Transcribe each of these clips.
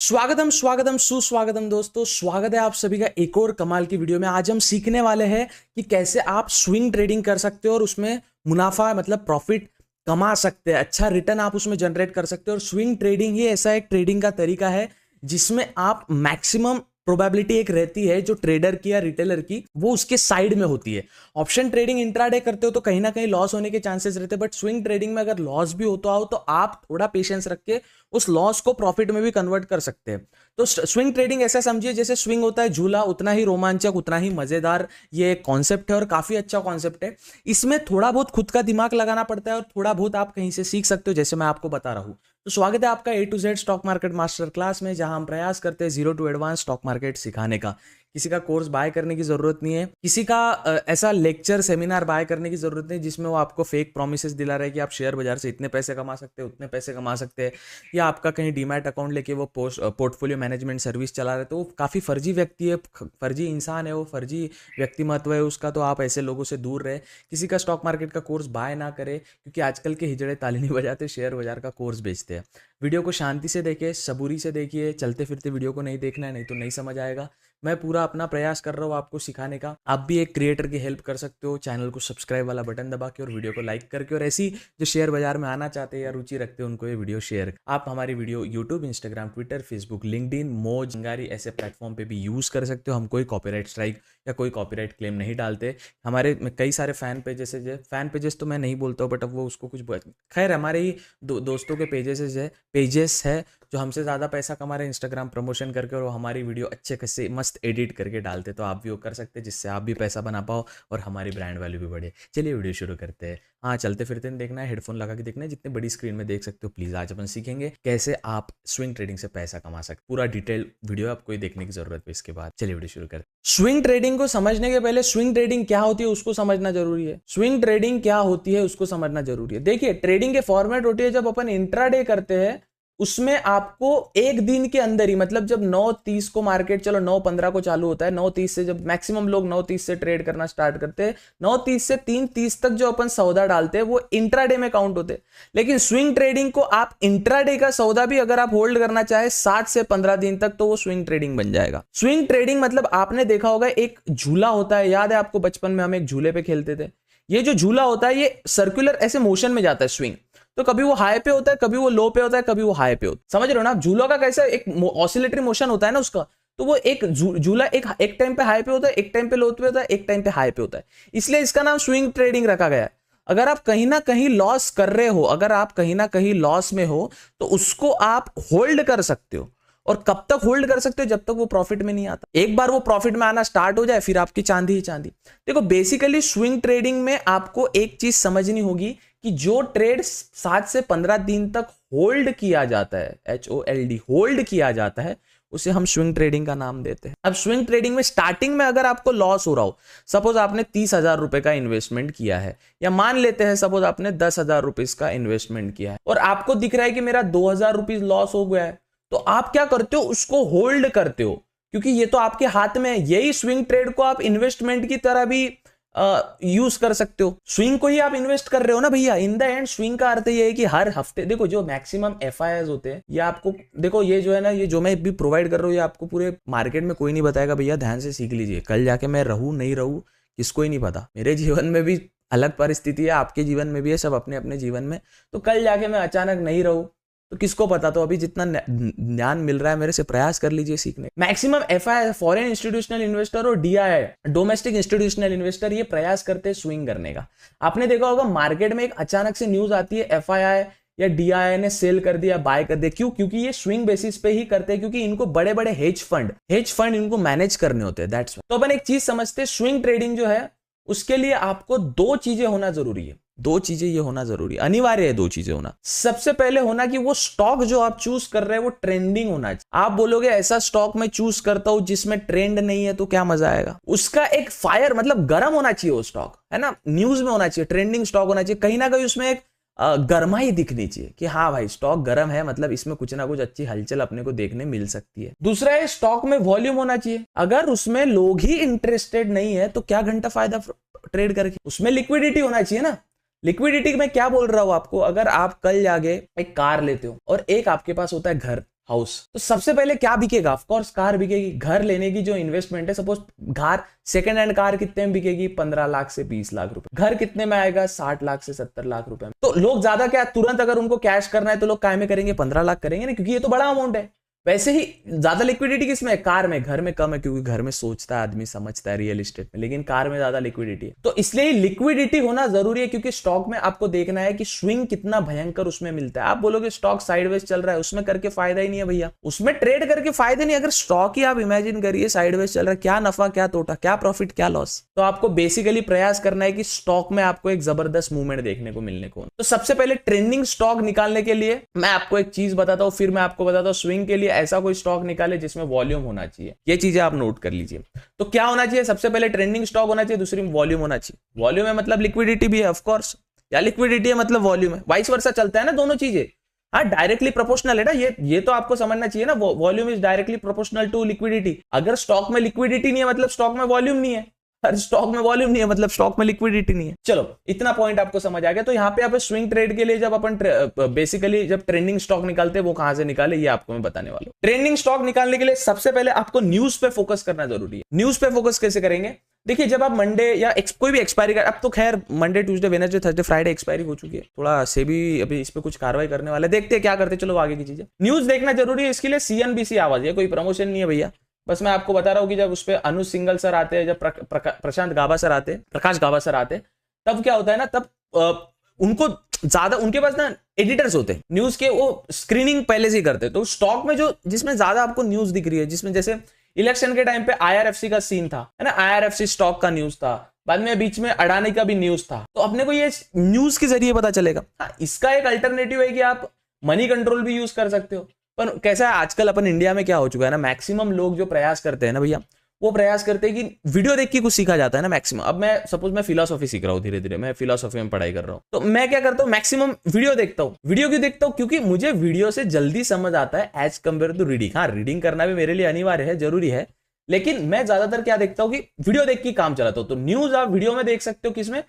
स्वागतम स्वागतम सुस्वागतम दोस्तों, स्वागत है आप सभी का एक और कमाल की वीडियो में। आज हम सीखने वाले हैं कि कैसे आप स्विंग ट्रेडिंग कर सकते हो और उसमें मुनाफा मतलब प्रॉफिट कमा सकते हैं, अच्छा रिटर्न आप उसमें जनरेट कर सकते हो। और स्विंग ट्रेडिंग ही ऐसा एक ट्रेडिंग का तरीका है जिसमें आप मैक्सिमम प्रोबेबिलिटी एक रहती है जो ट्रेडर की या रिटेलर की, वो उसके साइड में होती है। ऑप्शन ट्रेडिंग इंट्राडे करते हो तो कहीं ना कहीं लॉस होने के चांसेस रहते हैं, बट स्विंग ट्रेडिंग में अगर लॉस भी होता हो तो आप थोड़ा पेशेंस रख के उस लॉस को प्रॉफिट में भी कन्वर्ट कर सकते हैं। तो स्विंग ट्रेडिंग ऐसा समझिए जैसे स्विंग होता है झूला, उतना ही रोमांचक, उतना ही मजेदार ये कॉन्सेप्ट है और काफी अच्छा कॉन्सेप्ट है। इसमें थोड़ा बहुत खुद का दिमाग लगाना पड़ता है और थोड़ा बहुत आप कहीं से सीख सकते हो, जैसे मैं आपको बता रहा हूं। तो स्वागत है आपका A to Z stock market master class में, जहां हम प्रयास करते हैं zero to advance stock market सिखाने का। किसी का कोर्स बाय करने की जरूरत नहीं है, किसी का ऐसा लेक्चर सेमिनार बाय करने की जरूरत नहीं जिसमें वो आपको फेक प्रोमिसेस दिला रहे कि आप शेयर बाजार से इतने पैसे कमा सकते हैं, उतने पैसे कमा सकते हैं, या आपका कहीं डीमैट अकाउंट लेके वो पोर्टफोलियो मैनेजमेंट सर्विस चला रहे, तो वो काफ़ी फर्जी व्यक्ति है, फर्जी इंसान है, वो फर्जी व्यक्तिमत्व है उसका। तो आप ऐसे लोगों से दूर रहे, किसी का स्टॉक मार्केट का कोर्स बाय ना करे, क्योंकि आजकल के हिजड़े ताली नहीं बजाते, शेयर बाजार का कोर्स बेचते हैं। वीडियो को शांति से देखिए, सबूरी से देखिए, चलते फिरते वीडियो को नहीं देखना है, नहीं तो नहीं समझ आएगा। मैं पूरा अपना प्रयास कर रहा हूँ आपको सिखाने का। आप भी एक क्रिएटर की हेल्प कर सकते हो, चैनल को सब्सक्राइब वाला बटन दबा के और वीडियो को लाइक करके। और ऐसी जो शेयर बाजार में आना चाहते हैं या रुचि रखते हैं उनको ये वीडियो शेयर। आप हमारी video YouTube, Instagram, Twitter, Facebook, LinkedIn, मोज, अंगारी ऐसे प्लेटफॉर्म पे भी यूज कर सकते हो। हम कोई कॉपीराइट स्ट्राइक या कोई कॉपीराइट क्लेम नहीं डालते। हमारे कई सारे फैन पेजेस तो मैं नहीं बोलता हूँ, बट अब वो उसको कुछ खैर हमारे ही दोस्तों के पेजेस है जो हमसे ज़्यादा पैसा कमा रहे हैं इंस्टाग्राम प्रमोशन करके, और वो हमारी वीडियो अच्छे खासे मस्त एडिट करके डालते। तो आप भी वो कर सकते हैं जिससे आप भी पैसा बना पाओ और हमारी ब्रांड वैल्यू भी बढ़े। चलिए वीडियो शुरू करते हैं। हाँ, चलते फिरते नहीं देखना है, हेडफोन लगा के देखना है, जितने बड़ी स्क्रीन में देख सकते हो। प्लीज़ आज अपन सीखेंगे कैसे आप स्विंग ट्रेडिंग से पैसा कमा सकते। पूरा डिटेल वीडियो आपको देखने की जरूरत है इसके बाद। चलिए वीडियो शुरू करते हैं। स्विंग ट्रेडिंग को समझने के पहले स्विंग ट्रेडिंग क्या होती है उसको समझना जरूरी है। स्विंग ट्रेडिंग क्या होती है उसको समझना जरूरी है। देखिए, ट्रेडिंग के फॉर्मेट होती है, जब अपन इंट्राडे करते हैं उसमें आपको एक दिन के अंदर ही, मतलब जब 9:30 को मार्केट, चलो 9:15 को चालू होता है, 9:30 से जब मैक्सिमम लोग 9:30 से ट्रेड करना स्टार्ट करते हैं, 9:30 से 3:30 तक जो अपन सौदा डालते हैं वो इंट्राडे में काउंट होते हैं। लेकिन स्विंग ट्रेडिंग को आप इंट्राडे का सौदा भी अगर आप होल्ड करना चाहे 7 से 15 दिन तक, तो वो स्विंग ट्रेडिंग बन जाएगा। स्विंग ट्रेडिंग मतलब आपने देखा होगा एक झूला होता है, याद है आपको बचपन में हम एक झूले पे खेलते थे। ये जो झूला होता है ये सर्कुलर ऐसे मोशन में जाता है स्विंग, तो कभी वो हाई पे होता है, कभी वो लो पे होता है, कभी वो हाई पे होता है। समझ रहे हो ना, झूला का कैसा एक ऑसिलेटरी मोशन होता है ना उसका, तो वो एक झूला एक टाइम पे हाई पे होता है, एक टाइम पे लो पे होता है, एक टाइम पे हाई पे होता है, इसलिए इसका नाम स्विंग ट्रेडिंग रखा गया है। अगर आप कहीं ना कहीं लॉस कर रहे हो, अगर आप कहीं ना कहीं लॉस में हो, तो उसको आप होल्ड कर सकते हो। और कब तक होल्ड कर सकते हो? जब तक वो प्रॉफिट में नहीं आता। एक बार वो प्रॉफिट में आना स्टार्ट हो जाए फिर आपकी चांदी ही चांदी। देखो, बेसिकली स्विंग ट्रेडिंग में आपको एक चीज समझनी होगी कि जो ट्रेड 7 से 15 दिन तक होल्ड किया जाता है, HOLD होल्ड किया जाता है, उसे हम स्विंग ट्रेडिंग का नाम देते हैं। अब स्विंग ट्रेडिंग में स्टार्टिंग में अगर आपको लॉस हो रहा हो, सपोज आपने 30,000 रुपए का इन्वेस्टमेंट किया है, या मान लेते हैं सपोज आपने 10,000 रुपीज का इन्वेस्टमेंट किया है, और आपको दिख रहा है कि मेरा 2,000 रुपीज लॉस हो गया है, तो आप क्या करते हो? उसको होल्ड करते हो, क्योंकि ये तो आपके हाथ में है। यही स्विंग ट्रेड को आप इन्वेस्टमेंट की तरह भी यूज कर सकते हो। स्विंग को ही आप इन्वेस्ट कर रहे हो ना भैया। इन द एंड स्विंग का अर्थ ये है कि हर हफ्ते, देखो जो मैक्सिमम FIIs होते हैं, ये आपको देखो, ये जो है ना, ये जो मैं भी प्रोवाइड कर रहा हूँ, ये आपको पूरे मार्केट में कोई नहीं बताएगा भैया, ध्यान से सीख लीजिए। कल जाके मैं रहूं नहीं रहूं किसको ही नहीं पता। मेरे जीवन में भी अलग परिस्थिति है, आपके जीवन में भी है, सब अपने अपने जीवन में। तो कल जाके मैं अचानक नहीं रहूं तो किसको पता। तो अभी जितना ज्ञान मिल रहा है मेरे से, प्रयास कर लीजिए सीखने। Maximum FII, foreign institutional investor, और DII, डोमेस्टिक इंस्टीट्यूशनल इन्वेस्टर, ये प्रयास करते हैं स्विंग करने का। आपने देखा होगा मार्केट में एक अचानक से न्यूज आती है FII या DII ने सेल कर दिया, बाय कर दिया। क्यों? क्योंकि ये स्विंग बेसिस पे ही करते हैं, क्योंकि इनको बड़े बड़े हेज फंड इनको मैनेज करने होते हैं, दैट्स। तो अपन एक चीज समझते हैं, स्विंग ट्रेडिंग जो है उसके लिए आपको दो चीजें होना जरूरी है। दो चीजें ये होना जरूरी, अनिवार्य है दो चीजें होना। सबसे पहले होना कि वो स्टॉक जो आप चूज कर रहे हैं वो ट्रेंडिंग होना चाहिए। आप बोलोगे ऐसा स्टॉक मैं चूज करता हूं जिसमें ट्रेंड नहीं है, तो क्या मजा आएगा? उसका एक फायर, मतलब गर्म होना चाहिए वो स्टॉक, है ना, न्यूज में होना चाहिए, ट्रेंडिंग स्टॉक होना चाहिए, कहीं ना कहीं उसमें एक गर्माई दिखनी चाहिए कि हाँ भाई स्टॉक गर्म है, मतलब इसमें कुछ ना कुछ अच्छी हलचल अपने को देखने मिल सकती है। दूसरा है स्टॉक में वॉल्यूम होना चाहिए। अगर उसमें लोग ही इंटरेस्टेड नहीं है तो क्या घंटा फायदा ट्रेड करके? उसमें लिक्विडिटी होना चाहिए ना। लिक्विडिटी में क्या बोल रहा हूं आपको, अगर आप कल जाके एक कार लेते हो और एक आपके पास होता है घर, हाउस। तो सबसे पहले क्या बिकेगा? ऑफ कोर्स कार बिकेगी। घर लेने की जो इन्वेस्टमेंट है, सपोज घर सेकंड हैंड कार कितने में बिकेगी? 15 लाख से 20 लाख रुपए। घर कितने में आएगा? 60 लाख से 70 लाख रुपए में। तो लोग ज्यादा क्या, तुरंत अगर उनको कैश करना है तो लोग काय में करेंगे? 15 लाख करेंगे ना, क्योंकि ये तो बड़ा अमाउंट है। वैसे ही ज्यादा लिक्विडिटी किसमें है? कार में। घर में कम है, क्योंकि घर में सोचता है आदमी, समझता है रियल एस्टेट में, लेकिन कार में ज्यादा लिक्विडिटी है। तो इसलिए लिक्विडिटी होना जरूरी है, क्योंकि स्टॉक में आपको देखना है कि स्विंग कितना भयंकर उसमें मिलता है। आप बोलोगे स्टॉक साइडवेज चल रहा है, उसमें करके फायदा ही नहीं है भैया, उसमें ट्रेड करके फायदा नहीं। अगर स्टॉक ही आप इमेजिन करिए साइडवेज चल रहा है, क्या नफा क्या तोटा, क्या प्रॉफिट क्या लॉस। तो आपको बेसिकली प्रयास करना है कि स्टॉक में आपको एक जबरदस्त मूवमेंट देखने को मिलने को। तो सबसे पहले ट्रेंडिंग स्टॉक निकालने के लिए मैं आपको एक चीज बताता हूं, फिर मैं आपको बताता हूं स्विंग के लिए ऐसा कोई स्टॉक निकाले जिसमें वॉल्यूम होना चाहिए। ये चीजें आप नोट कर लीजिए। तो क्या होना चाहिए? सबसे पहले ट्रेंडिंग स्टॉक होना चाहिए, दूसरी वॉल्यूम होना चाहिए। वॉल्यूम है मतलब लिक्विडिटी भी है ऑफ कोर्स, या लिक्विडिटी है मतलब वॉल्यूम है, वाइस वर्सा चलता है ना दोनों चीजें। हाँ, डायरेक्टली प्रोपोर्शनल है ना, ये तो आपको समझना चाहिए ना। Volume is directly proportional to liquidity. अगर स्टॉक में लिक्विडिटी नहीं है मतलब स्टॉक में वॉल्यूम नहीं है, स्टॉक में वॉल्यूम नहीं है मतलब स्टॉक में लिक्विडिटी नहीं है। चलो, इतना पॉइंट आपको समझ आ गया। तो यहाँ पे आप स्विंग ट्रेड के लिए जब अपन बेसिकली जब ट्रेंडिंग स्टॉक निकालते हैं, वो कहां से निकाले ये आपको मैं बताने वाला हूं। ट्रेंडिंग स्टॉक निकालने के लिए सबसे पहले आपको न्यूज पे फोकस करना जरूरी है। न्यूज पे फोकस कैसे करेंगे? देखिए, जब आप मंडे या कोई भी एक्सपायरी का, अब तो खैर Monday Tuesday Wednesday Thursday Friday expiry हो चुकी है, थोड़ा सेबी अभी इस पे कुछ कार्रवाई करने वाले, देखते हैं क्या करते। चलो आगे की चीजें, न्यूज देखना जरूरी है। इसके लिए सीएनबीसी आवाज, ये कोई प्रमोशन नहीं है भैया, बस मैं आपको बता रहा हूं कि जब उस पर अनुज सिंगल सर आते हैं, जब प्रशांत गाबा सर आते हैं, प्रकाश गाबा सर आते हैं, तब क्या होता है ना, तब उनको ज्यादा, उनके पास ना एडिटर्स होते हैं न्यूज के, वो स्क्रीनिंग पहले से ही करते हैं। तो स्टॉक में जो जिसमें ज्यादा आपको न्यूज दिख रही है, जिसमें जैसे इलेक्शन के टाइम पे आईआरएफसी का सीन था, है ना, आईआरएफसी स्टॉक का न्यूज था, बाद में बीच में अडानी का भी न्यूज था। तो अपने को ये न्यूज के जरिए पता चलेगा। हाँ, इसका एक अल्टरनेटिव है कि आप मनी कंट्रोल भी यूज कर सकते हो। पर कैसा है आजकल अपन इंडिया में क्या हो चुका है ना, मैक्सिमम लोग जो प्रयास करते हैं ना भैया, वो प्रयास करते हैं कि वीडियो देख के कुछ सीखा जाता है ना मैक्सिमम। अब मैं सपोज मैं फिलोसॉफी सीख रहा हूँ, धीरे धीरे मैं फिलोसॉफी में पढ़ाई कर रहा हूँ, तो मैं क्या करता हूँ, मैक्सिमम वीडियो देखता हूँ। वीडियो क्यों देखता हूँ? क्योंकि मुझे वीडियो से जल्दी समझ आता है एज कम्पेयर टू रीडिंग। हाँ, रीडिंग करना भी मेरे लिए अनिवार्य है, जरूरी है, लेकिन मैं ज्यादातर क्या देखता हूँ कि वीडियो देख के काम चलाता हूँ। तो न्यूज आप वीडियो में देख सकते हो, किसमें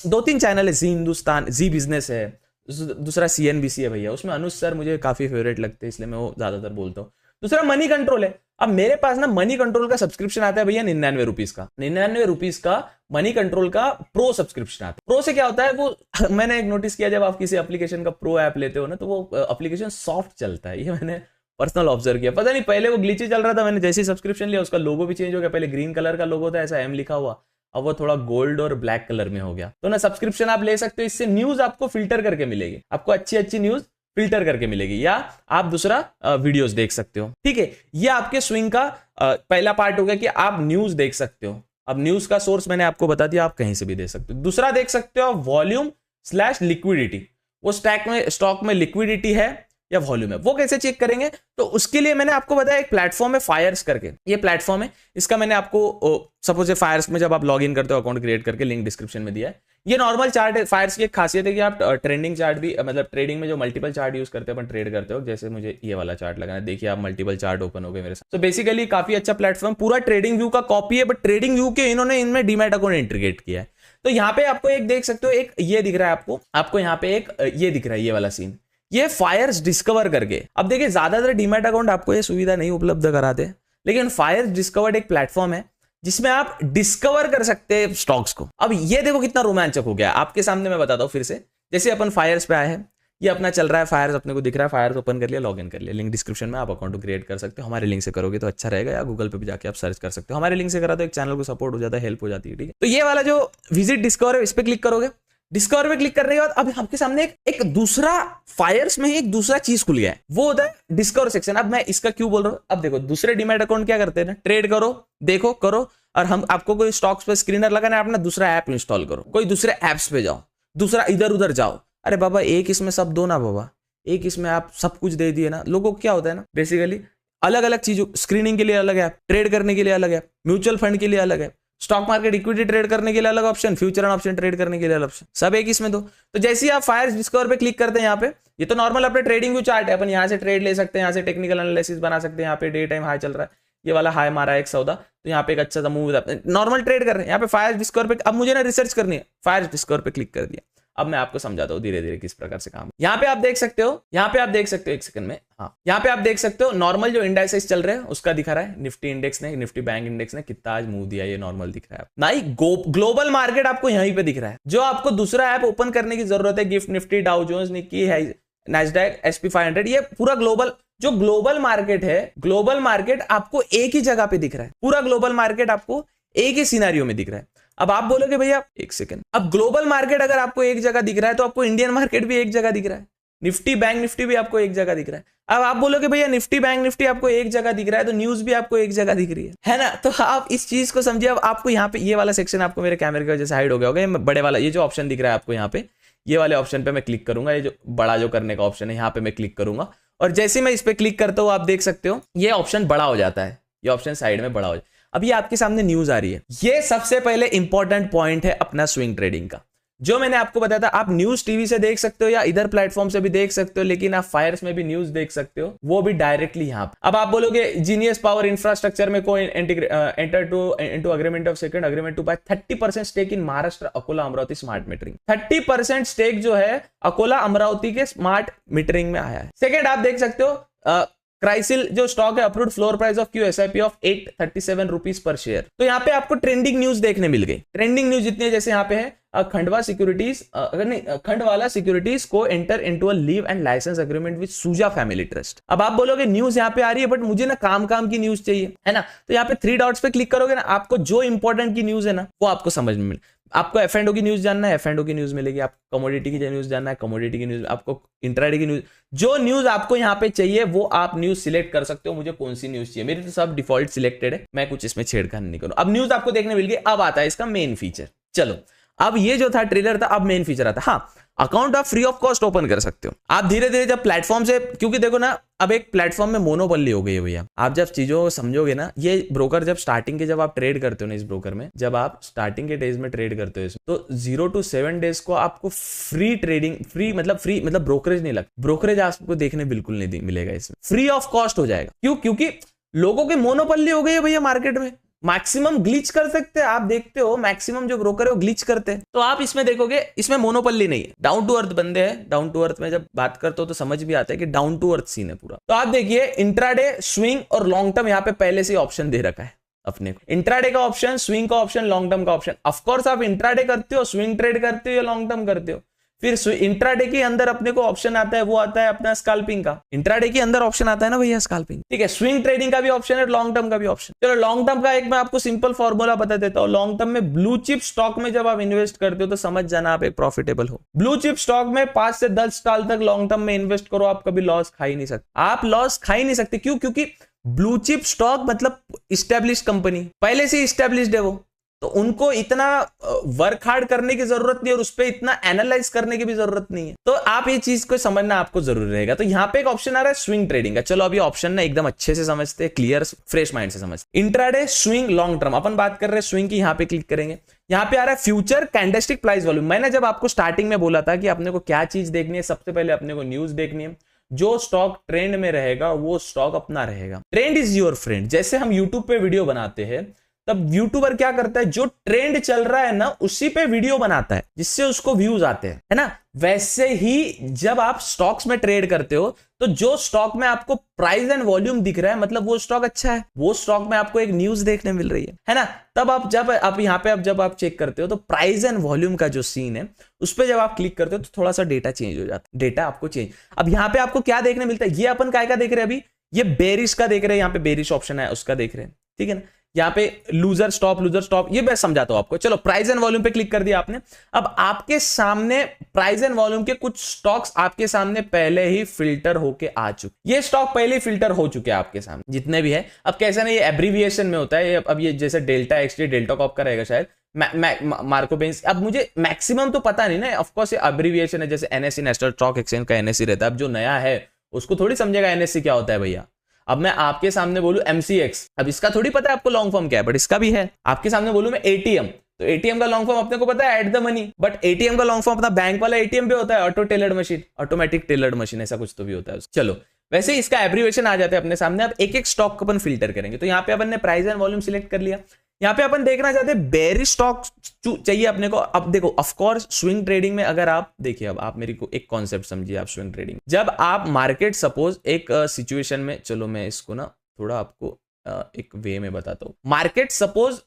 2-3 चैनल है, जी हिंदुस्तान, जी बिजनेस है, दूसरा सीएनबीसी है भैया, उसमें अनुज सर मुझे काफी फेवरेट लगते हैं, इसलिए मैं वो ज्यादातर बोलता हूँ। दूसरा मनी कंट्रोल है। अब मेरे पास ना मनी कंट्रोल का सब्सक्रिप्शन आता है भैया 99 रुपीज का, 99 रुपीज का मनी कंट्रोल का प्रो सब्सक्रिप्शन आता है। प्रो से क्या होता है, वो मैंने एक नोटिस किया, जब आप किसी एप्लीकेशन का प्रो ऐप लेते हो ना, तो वो एप्लीकेशन सॉफ्ट चलता है। ये मैंने पर्सनल ऑब्जर्व किया, पता नहीं पहले वो ग्लिची चल रहा था, मैंने जैसे ही सब्सक्रिप्शन लिया उसका लोगो भी चेंज हो गया। पहले ग्रीन कलर का लोगो था, ऐसा एम लिखा हुआ, अब वो थोड़ा गोल्ड और ब्लैक कलर में हो गया। तो ना सब्सक्रिप्शन आप ले सकते हो, इससे न्यूज आपको फिल्टर करके मिलेगी, आपको अच्छी अच्छी न्यूज फिल्टर करके मिलेगी, या आप दूसरा वीडियोस देख सकते हो। ठीक है, ये आपके स्विंग का पहला पार्ट हो गया कि आप न्यूज देख सकते हो। अब न्यूज का सोर्स मैंने आपको बता दिया, आप कहीं से भी दे सकते हो। दूसरा देख सकते हो वॉल्यूम / लिक्विडिटी, वो स्टॉक में लिक्विडिटी है या वॉल्यूम है, वो कैसे चेक करेंगे? तो उसके लिए मैंने आपको बताया एक प्लेटफॉर्म है फायर्स करके, ये प्लेटफॉर्म है, इसका मैंने आपको सपोज फायर्स में जब आप लॉग इन करते हो, अकाउंट क्रिएट करके, लिंक डिस्क्रिप्शन में दिया है। ये नॉर्मल चार्ट है। फायर्स की एक खासियत है कि आप ट्रेंडिंग चार्ट भी, मतलब ट्रेडिंग में जो मल्टीपल चार्ट यूज करते हो, अपन ट्रेड करते हो, जैसे मुझे ये वाला चार्ट लगाना है, देखिए आप मल्टीपल चार्ट ओपन हो गए मेरे साथ। तो बेसिकली काफी अच्छा प्लेटफॉर्म, पूरा ट्रेडिंग व्यू का कॉपी है, बट ट्रेडिंग व्यू के इन्होंने इनमें डीमैट अकाउंट इंटीग्रेट किया है। तो यहाँ पे आपको एक देख सकते हो, एक ये दिख रहा है आपको यहाँ पे एक ये दिख रहा है, ये वाला सीन, ये फायर्स डिस्कवर करके। अब देखिए, ज्यादातर डीमैट अकाउंट आपको ये सुविधा नहीं उपलब्ध कराते, लेकिन फायर्स डिस्कवर्ड एक प्लेटफॉर्म है जिसमें आप डिस्कवर कर सकते हैं स्टॉक्स को। अब ये देखो कितना रोमांचक हो गया आपके सामने, मैं बताता हूं फिर से। जैसे अपन फायर्स पे आए हैं, ये अपना चल रहा है, फायर्स अपने को दिख रहा है, फायर्स ओपन कर लिया, लॉग इन कर लिया, लिंक डिस्क्रिप्शन में, आप अकाउंट क्रिएट कर सकते हो। हमारे लिंक से करोगे तो अच्छा रहेगा, या गूगल पे भी जाके आप सर्च कर सकते हो। हमारे लिंक से करा तो एक चैनल को सपोर्ट हो जाता है, हेल्प हो जाती है। ठीक है, तो ये वाला जो विजिट डिस्कवर है, इस पर क्लिक करोगे। डिस्कवर पे क्लिक करने के बाद अब आपके सामने एक दूसरा फायर्स में ही एक दूसरा चीज खुल गया है, वो होता है डिस्कवर सेक्शन। अब मैं इसका क्यों बोल रहा हूं, अब देखो दूसरे डीमैट अकाउंट क्या करते हैं ना, ट्रेड करो, देखो, करो, और हम आपको कोई स्टॉक्स पे स्क्रीनर लगाना है, अपना दूसरा ऐप इंस्टॉल करो, कोई दूसरे ऐप्स पे जाओ, दूसरा इधर उधर जाओ। अरे बाबा, एक इसमें सब दो ना बाबा, एक इसमें आप सब कुछ दे दिए ना। लोगों को क्या होता है ना, बेसिकली अलग अलग चीजों, स्क्रीनिंग के लिए अलग है, ट्रेड करने के लिए अलग है, म्यूचुअल फंड के लिए अलग है, स्टॉक मार्केट इक्विटी ट्रेड करने के लिए अलग option, future and option trade करने के लिए अलग ऑप्शन, सब एक इसमें दो। तो जैसे ही आप फायर्स डिस्कवर पे क्लिक करते हैं, यहाँ पे ये तो नॉर्मल अपने ट्रेडिंग व्यू चार्ट है, अपन यहाँ से ट्रेड ले सकते हैं, यहाँ से टेक्निकल एनालिसिस बना सकते हैं। यहाँ पे डे टाइम हाई चल रहा है, ये वाला हाई मारा है एक सौदा, तो यहाँ पे एक अच्छा सा मूव नॉर्मल ट्रेड कर रहे हैं। यहाँ पे फायर्स डिस्कवर पे अब मुझे ना रिसर्च करनी है, फायर्स डिस्कवर पे क्लिक कर दिया। अब मैं आपको समझाता हूँ धीरे धीरे किस प्रकार से काम। यहाँ पे आप देख सकते हो, एक सेकंड में, हाँ यहाँ पे आप देख सकते हो नॉर्मल जो इंडाइसेस चल रहे हैं उसका दिखा रहा है। निफ्टी इंडेक्स ने, निफ्टी बैंक इंडेक्स ने कितना आज मूव दिया, ये नॉर्मल दिख रहा है नहीं। ग्लोबल मार्केट आपको यहीं पे दिख रहा है। जो आपको दूसरा ऐप ओपन करने की जरूरत है, GIFT Nifty, Dow Jones, Nikkei, Nasdaq, SP 500, ये पूरा ग्लोबल जो ग्लोबल मार्केट है, ग्लोबल मार्केट आपको एक ही जगह पे दिख रहा है। पूरा ग्लोबल मार्केट आपको एक ही सिनेरियो में दिख रहा है। अब आप बोलोगे भैया एक सेकंड, अब ग्लोबल मार्केट अगर आपको एक जगह दिख रहा है तो आपको इंडियन मार्केट भी एक जगह दिख रहा है, निफ्टी बैंक निफ्टी भी आपको एक जगह दिख रहा है। अब आप बोलोगे भैया निफ्टी बैंक निफ्टी आपको एक जगह दिख रहा है तो न्यूज भी आपको एक जगह दिख रही है ना। तो आप इस चीज को समझिए। अब आपको यहाँ पे ये वाला सेक्शन आपको मेरे कैमरे की वजह से हाइड हो गया होगा, बड़े वाला ये जो ऑप्शन दिख रहा है आपको यहाँ पे, ये वाले ऑप्शन पे मैं क्लिक करूंगा। ये जो बड़ा जो करने का ऑप्शन है यहाँ पे मैं क्लिक करूंगा और जैसे मैं इस पे क्लिक करता हूँ आप देख सकते हो ये ऑप्शन बड़ा हो जाता है, ये ऑप्शन साइड में बड़ा हो जाता है। अब ये आपके सामने न्यूज आ रही है। ये सबसे पहले इंपॉर्टेंट पॉइंट है अपना स्विंग ट्रेडिंग का, जो मैंने आपको बताया था। आप न्यूज टीवी से देख सकते हो या इधर प्लेटफॉर्म से भी देख सकते हो, लेकिन आप फायर्स में भी न्यूज देख सकते हो, वो भी डायरेक्टली यहाँ पे। अब आप बोलोगे जीनियस पावर इंफ्रास्ट्रक्चर में कोई enter to agreement of second agreement to buy 30% stake in Maharashtra Akola Amravati smart metering. 30% stake जो है अकोला अमरावती के स्मार्ट मीटरिंग में आया है। सेकेंड आप देख सकते हो क्राइसिल जो स्टॉक है, approved floor price of QSIP of 837 rupees per share. तो यहाँ पे आपको ट्रेंडिंग न्यूज देखने मिल गई। ट्रेंडिंग न्यूज जितनी है, जैसे यहाँ पे है खंडवा सिक्योरिटीज, अगर नहीं खंडवाला सिक्योरिटीज को enter into a leave and licence agreement with Souza family trust. अब आप बोलोगे न्यूज यहाँ पे आ रही है बट मुझे ना काम की न्यूज चाहिए, है ना। तो यहाँ पे 3 डॉट्स पे क्लिक करोगे ना, आपको जो इंपॉर्टेंट की न्यूज है ना वो आपको समझ में मिले। आपको F&O की न्यूज जानना है, F&O की न्यूज मिलेगी। आपको कमोडिटी की न्यूज जानना है, कमोडिटी की न्यूज। आपको इंट्राडे की न्यूज, जो न्यूज आपको यहाँ पे चाहिए वो आप न्यूज सिलेक्ट कर सकते हो। मुझे कौन सी न्यूज चाहिए, मेरी तो सब डिफॉल्ट सिलेक्टेड है, मैं कुछ इसमें छेड़खानी नहीं करूँ। अब न्यूज आपको देखने मिल गई। अब आता है इसका मेन फीचर। चलो अब ये जो था ट्रेलर था, अब मेन फीचर आता है। हाँ, अकाउंट आप फ्री ऑफ कॉस्ट ओपन कर सकते हो। आप धीरे धीरे जब प्लेटफॉर्म से, क्योंकि देखो ना अब एक प्लेटफॉर्म में मोनोपोली हो गई है भैया। आप जब चीजों को समझोगे ना, ये ब्रोकर जब स्टार्टिंग के जब आप ट्रेड करते हो ना, इस ब्रोकर में जब आप स्टार्टिंग के डेज में ट्रेड करते हो इसमें, तो 0 to 7 डेज को आपको फ्री ट्रेडिंग, फ्री मतलब ब्रोकरेज नहीं लगता। ब्रोकरेज आपको देखने बिल्कुल नहीं मिलेगा इसमें, फ्री ऑफ कॉस्ट हो जाएगा। क्यों? क्योंकि लोगों की मोनोपोली हो गई है भैया मार्केट में। मैक्सिमम ग्लिच कर सकते हैं, आप देखते हो मैक्सिमम जो ब्रोकर है वो ग्लिच करते हैं। तो आप इसमें देखोगे इसमें मोनोपोली नहीं है, डाउन टू अर्थ बंदे हैं। डाउन टू अर्थ में जब बात करते हो तो समझ भी आता है कि डाउन टू अर्थ सीन है पूरा। तो आप देखिए इंट्राडे, स्विंग और लॉन्ग टर्म यहाँ पे पहले से ऑप्शन दे रखा है अपने को। इंट्राडे का ऑप्शन, स्विंग का ऑप्शन, लॉन्ग टर्म का ऑप्शन। ऑफकोर्स आप इंट्राडे करते हो, स्विंग ट्रेड करते हो या लॉन्ग टर्म करते हो। फिर इंट्राडे के अंदर अपने को ऑप्शन आता है, वो आता है अपना स्कैल्पिंग का। इंट्राडे के अंदर ऑप्शन आता है ना भैया स्कैल्पिंग, ठीक है। स्विंग ट्रेडिंग का भी ऑप्शन है, लॉन्ग टर्म का भी ऑप्शन। चलो लॉन्ग टर्म का एक मैं आपको सिंपल फॉर्मूला बता देता हूँ। लॉन्ग टर्म में ब्लू चिप स्टॉक में जब आप इन्वेस्ट करते हो तो समझ जाना आप एक प्रॉफिटेबल हो। ब्लू चिप स्टॉक में 5 से 10 साल तक लॉन्ग टर्म में इन्वेस्ट करो, आप कभी लॉस खा ही नहीं सकते। आप लॉस खा ही नहीं सकते। क्यों? क्योंकि ब्लू चिप स्टॉक मतलब इस्टेब्लिश कंपनी, पहले से इस्टेब्लिश्ड है वो, तो उनको इतना वर्क हार्ड करने की जरूरत नहीं और उस पर इतना एनालाइज करने की भी जरूरत नहीं है। तो आप ये चीज को समझना आपको जरूरी रहेगा। तो यहाँ पे एक ऑप्शन आ रहा है स्विंग ट्रेडिंग का। चलो अभी ऑप्शन ना एकदम अच्छे से समझते हैं, क्लियर फ्रेश माइंड से समझते। Intraday, swing, long term. अपन बात कर रहे हैं स्विंग की, यहाँ पे क्लिक करेंगे। यहाँ पे आ रहा है फ्यूचर कैंडलस्टिक प्राइस वॉल्यूम। मैंने जब आपको स्टार्टिंग में बोला था कि अपने को क्या चीज देखनी है, सबसे पहले अपने को न्यूज देखनी है। जो स्टॉक ट्रेंड में रहेगा वो स्टॉक अपना रहेगा। Trend is your friend. जैसे हम यूट्यूब पे वीडियो बनाते हैं तब यूट्यूबर क्या करता है, जो ट्रेंड चल रहा है ना उसी पे वीडियो बनाता है जिससे उसको व्यूज आते हैं, है ना। वैसे ही जब आप स्टॉक्स में ट्रेड करते हो तो जो स्टॉक में आपको प्राइस एंड वॉल्यूम दिख रहा है मतलब वो स्टॉक अच्छा है, वो स्टॉक में आपको एक न्यूज देखने मिल रही है ना। तब आप जब आप यहाँ पे जब आप चेक करते हो तो प्राइस एंड वॉल्यूम का जो सीन है उस पर जब आप क्लिक करते हो तो थोड़ा सा डेटा चेंज हो जाता है। डेटा आपको चेंज, अब यहाँ पे आपको क्या देखने मिलता है, ये अपन काय का देख रहे हैं अभी, ये बेरिश का देख रहे हैं। यहाँ पे बेरिश ऑप्शन है उसका देख रहे हैं, ठीक है ना। यहाँ पे लूजर स्टॉप, ये मैं समझाता हूं आपको। चलो प्राइस एंड वॉल्यूम पे क्लिक कर दिया आपने। अब आपके सामने प्राइस एंड वॉल्यूम के कुछ स्टॉक्स आपके सामने पहले ही फिल्टर होके आ चुके। ये स्टॉक पहले ही फिल्टर हो चुके हैं आपके सामने जितने भी है। अब कैसे ना, ये एब्रीविएशन में होता है। अब ये जैसे डेल्टा एक्सटी, डेल्टा कॉप का रहेगा शायद, मार्को बेंस। अब मुझे मैक्सिमम तो पता नहीं ना, ऑफकोर्स ये एब्रीविएशन है। जैसे NSE, नेशनल स्टॉक एक्सचेंज का NSE रहता है। अब जो नया है उसको थोड़ी समझेगा NSE क्या होता है भैया। अब मैं आपके सामने बोलूं MCX, अब इसका थोड़ी पता है आपको लॉन्ग फॉर्म क्या है, बट इसका भी है। आपके सामने बोलूं मैं ATM, तो ATM का लॉन्ग फॉर्म अपने को पता है, at the money. But ATM का लॉन्ग फॉर्म अपना बैंक वाला ATM भी होता है, auto tailored machine, automatic tailored machine, ऐसा कुछ तो भी होता है। चलो वैसे इसका एब्रीविएशन आ जाता है अपने सामने। अब एक एक स्टॉक को अपन फिल्टर करेंगे। तो यहाँ पे अपन ने प्राइस एंड वॉल्यूम सिलेक्ट कर लिया। यहाँ पे अपन देखना चाहते हैं बेरिश स्टॉक चाहिए अपने को। अब देखो ऑफ कोर्स स्विंग ट्रेडिंग में अगर आप देखिए, अब आप मेरी को एक कॉन्सेप्ट समझिए, आप स्विंग ट्रेडिंग जब आप मार्केट सपोज एक सिचुएशन में, चलो मैं इसको ना थोड़ा आपको एक वे में बताता हूँ। मार्केट सपोज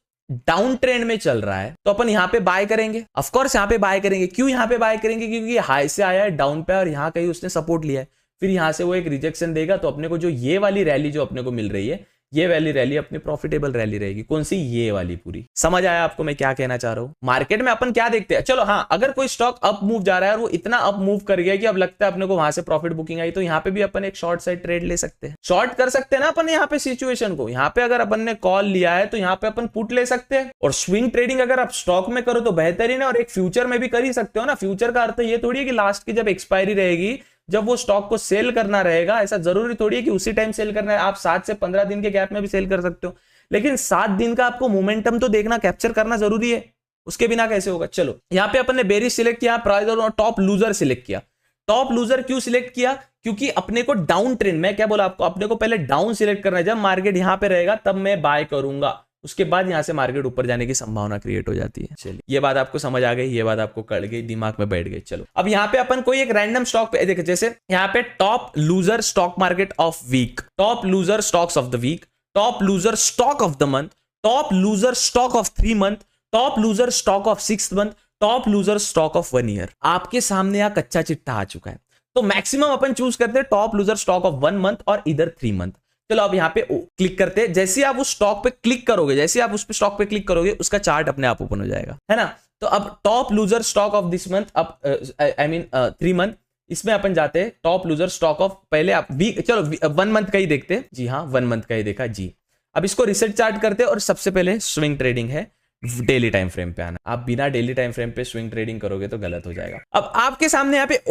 डाउन ट्रेंड में चल रहा है तो अपन यहाँ पे बाय करेंगे, ऑफ कोर्स यहाँ पे बाय करेंगे। क्यों यहाँ पे बाय करेंगे? क्योंकि हाई से आया है डाउन पे और यहाँ कहीं उसने सपोर्ट लिया है, फिर यहाँ से वो एक रिजेक्शन देगा तो अपने को जो ये वाली रैली जो अपने को मिल रही है, ये वाली रैली अपनी प्रॉफिटेबल रैली रहेगी। कौन सी? ये वाली पूरी। समझ आया आपको मैं क्या कहना चाह रहा हूं? मार्केट में अपन क्या देखते हैं, चलो हाँ, अगर कोई स्टॉक अप मूव जा रहा है और वो इतना अप मूव कर गया कि अब लगता है अपने को वहां से प्रॉफिट बुकिंग आई, तो यहाँ पे भी अपन एक शॉर्ट साइड ट्रेड ले सकते हैं, शॉर्ट कर सकते हैं ना अपन यहाँ पे सिचुएशन को। यहाँ पे अगर अपन ने कॉल लिया है तो यहाँ पे अपन पुट ले सकते हैं। और स्विंग ट्रेडिंग अगर आप स्टॉक में करो तो बेहतरीन है, और एक फ्यूचर में भी कर ही सकते हो ना। फ्यूचर का अर्थ ये थोड़ी है कि लास्ट की जब एक्सपायरी रहेगी, जब वो स्टॉक को सेल करना रहेगा, ऐसा जरूरी थोड़ी है कि उसी टाइम सेल करना है। आप 7 से 15 दिन के गैप में भी सेल कर सकते हो, लेकिन 7 दिन का आपको मोमेंटम तो देखना, कैप्चर करना जरूरी है, उसके बिना कैसे होगा। चलो यहाँ पे अपन ने बेरिश सिलेक्ट किया, प्राइस और टॉप लूजर सिलेक्ट किया। टॉप लूजर क्यों सिलेक्ट किया? क्योंकि अपने को डाउन ट्रेंड, मैं क्या बोला आपको, अपने को पहले डाउन सिलेक्ट करना है। जब मार्केट यहाँ पे रहेगा तब मैं बाय करूंगा, उसके बाद यहां से मार्केट ऊपर जाने की संभावना क्रिएट हो जाती है। चलिए ये बात आपको समझ आ गई, ये बात आपको कड़ गई, दिमाग में बैठ गई। चलो अब यहाँ पे अपन कोई एक रैंडम स्टॉक पे देखिए, जैसे यहाँ पे top loser stock market of week, top loser stocks of the week, top loser stock of the month, top loser stock of 3 month, top loser stock of 6 month, top loser stock of 1 year. आपके सामने यहां कच्चा चिट्टा आ चुका है, तो maximum अपन choose करते हैं top loser stock of 1 month और इधर 3 मंथ। चलो अब यहाँ पे क्लिक करते हैं। जैसे आप उस स्टॉक पे क्लिक करोगे, जैसे आप उस स्टॉक पे क्लिक करोगे, उसका चार्ट अपने आप ओपन हो जाएगा, है ना। तो अब top loser stock of this month, अब आई मीन 3 मंथ, इसमें अपन जाते हैं टॉप लूजर स्टॉक ऑफ, पहले आप वीक, चलो 1 मंथ का ही देखते हैं जी, हाँ 1 मंथ का ही देखा जी। अब इसको रिसेट चार्ट करते हैं और सबसे पहले स्विंग ट्रेडिंग है, डेली टाइम फ्रेम पे आना। आप बिना डेली टाइम फ्रेम पे स्विंग ट्रेडिंग करोगे तो गलत हो जाएगा। अब आपके सामने यहाँ पे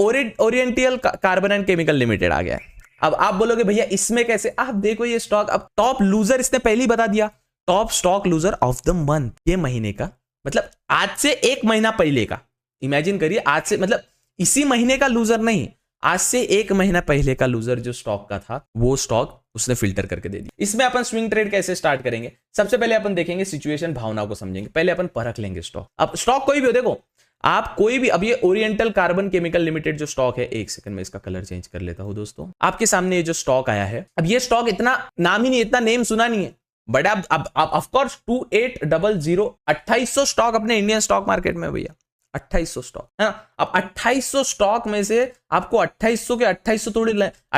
Oriental Carbon and Chemical Limited आ गया है। अब आप बोलोगे भैया इसमें कैसे? आप देखो ये स्टॉक, अब टॉप लूजर इसने पहले ही बता दिया, top stock loser of the month, ये महीने का, मतलब आज से 1 महीना पहले का। इमेजिन करिए, आज से मतलब इसी महीने का लूजर नहीं, आज से 1 महीना पहले का लूजर जो स्टॉक का था, वो स्टॉक उसने फिल्टर करके दे दिया। इसमें अपन स्विंग ट्रेड कैसे स्टार्ट करेंगे? सबसे पहले अपन देखेंगे सिचुएशन, भावनाओं को समझेंगे, पहले अपन परख लेंगे स्टॉक। अब स्टॉक कोई भी हो, देखो आप कोई भी, अब ये ओरिएंटल कार्बन केमिकल लिमिटेड जो स्टॉक है, एक सेकंड में इसका कलर चेंज कर लेता हूं दोस्तों। आपके सामने ये जो स्टॉक आया है, अब ये स्टॉक इतना नाम ही नहीं, इतना नेम सुना नहीं है, बट अब ऑफ कोर्स 2800 2800 स्टॉक अपने इंडियन स्टॉक मार्केट में भैया, 2800 स्टॉक है ना। अब 2800 स्टॉक में से आपको 2800 के 2800 थोड़ी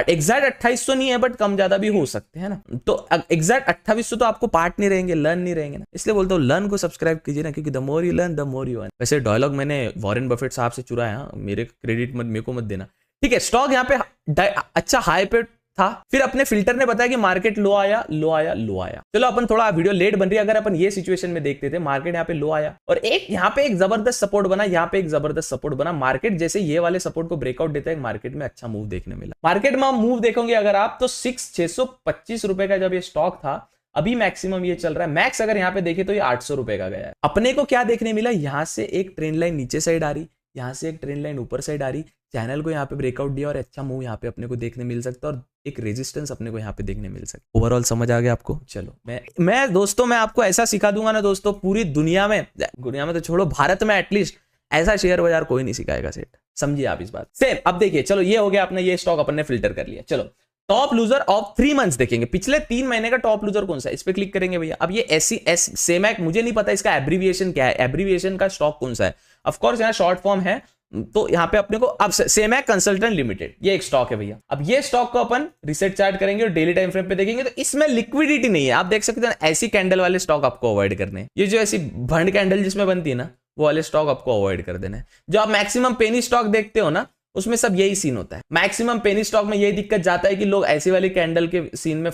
एग्जैक्ट 2800 नहीं है, बट कम ज्यादा भी हो सकते हैं ना। तो एग्जैक्ट 2800 तो आपको पार्ट नहीं रहेंगे, लर्न नहीं रहेंगे ना, इसलिए बोलता हूँ लर्न को सब्सक्राइब कीजिए ना, क्योंकि the more you learn the more you earn. वैसे डायलॉग मैंने वॉरेन बफेट साहब से चुराया, मेरे क्रेडिट मेरे को मत देना, ठीक है। स्टॉक यहाँ पे अच्छा हाई पे था, फिर अपने फिल्टर ने बताया कि मार्केट लो आया, लो आया, लो आया। चलो अपन थोड़ा वीडियो लेट बन रही है, अगर अपन ये सिचुएशन में देखते थे, मार्केट यहाँ पे लो आया और एक यहाँ पे एक जबरदस्त सपोर्ट बना, यहाँ पे एक जबरदस्त सपोर्ट बना। मार्केट जैसे ये वाले सपोर्ट को ब्रेकआउट देता है, मार्केट में अच्छा मूव देखने मिला। मार्केट में मूव देखोगे अगर आप, तो 625 रुपए का जब ये स्टॉक था, अभी मैक्सिमम ये चल रहा है, मैक्स अगर यहाँ पे देखे तो ये 800 रुपए का गया है। अपने को क्या देखने मिला, यहाँ से एक ट्रेंड लाइन नीचे साइड आ रही, यहाँ से एक ट्रेंड लाइन ऊपर साइड आ रही, चैनल को यहाँ पे ब्रेकआउट दिया और अच्छा मूव यहाँ पे अपने को देखने मिल सकता है, और एक रेजिस्टेंस अपने को यहाँ पे देखने मिल सकता है। ओवरऑल समझ आ गया आपको? चलो मैं दोस्तों मैं आपको ऐसा सिखा दूंगा ना दोस्तों, पूरी दुनिया में तो छोड़ो, भारत में एटलीस्ट ऐसा शेयर बाजार कोई नहीं सिखाएगा सेट, समझिए आप इस बात। सेम अब देखिए, चलो ये हो गया अपने, ये स्टॉक अपन ने फिल्टर कर लिया। चलो टॉप लूजर ऑफ 3 मंथ्स देखेंगे, पिछले 3 महीने का टॉप लूजर कौन सा है, इस पे क्लिक करेंगे भैया। अब ये सेमैक, मुझे नहीं पता इसका एब्रीविएशन क्या है, एब्रीविएशन का स्टॉक कौन सा है, ऑफकोर्स यहाँ शॉर्ट फॉर्म है, तो यहाँ पे अपने को अब सेमैक कंसल्टेंट लिमिटेड, ये एक स्टॉक है भैया। अब ये स्टॉक को अपन रिसेट चार्ट करेंगे और डेली टाइम फ्रेम पे देखेंगे, तो इसमें लिक्विडिटी नहीं है, आप देख सकते हैं। ऐसी कैंडल वाले स्टॉक आपको अवॉइड करने हैं, ये जो ऐसी भंड कैंडल जिसमें बनती है ना, वो वाले स्टॉक आपको अवॉइड कर देना है। जो आप मैक्सिमम पेनी स्टॉक देखते हो ना, उसमें सब यही सीन होता है। मैक्सिमम पेनी स्टॉक में यही दिक्कत जाता है कि लोग ऐसी वाली कैंडल के सीन में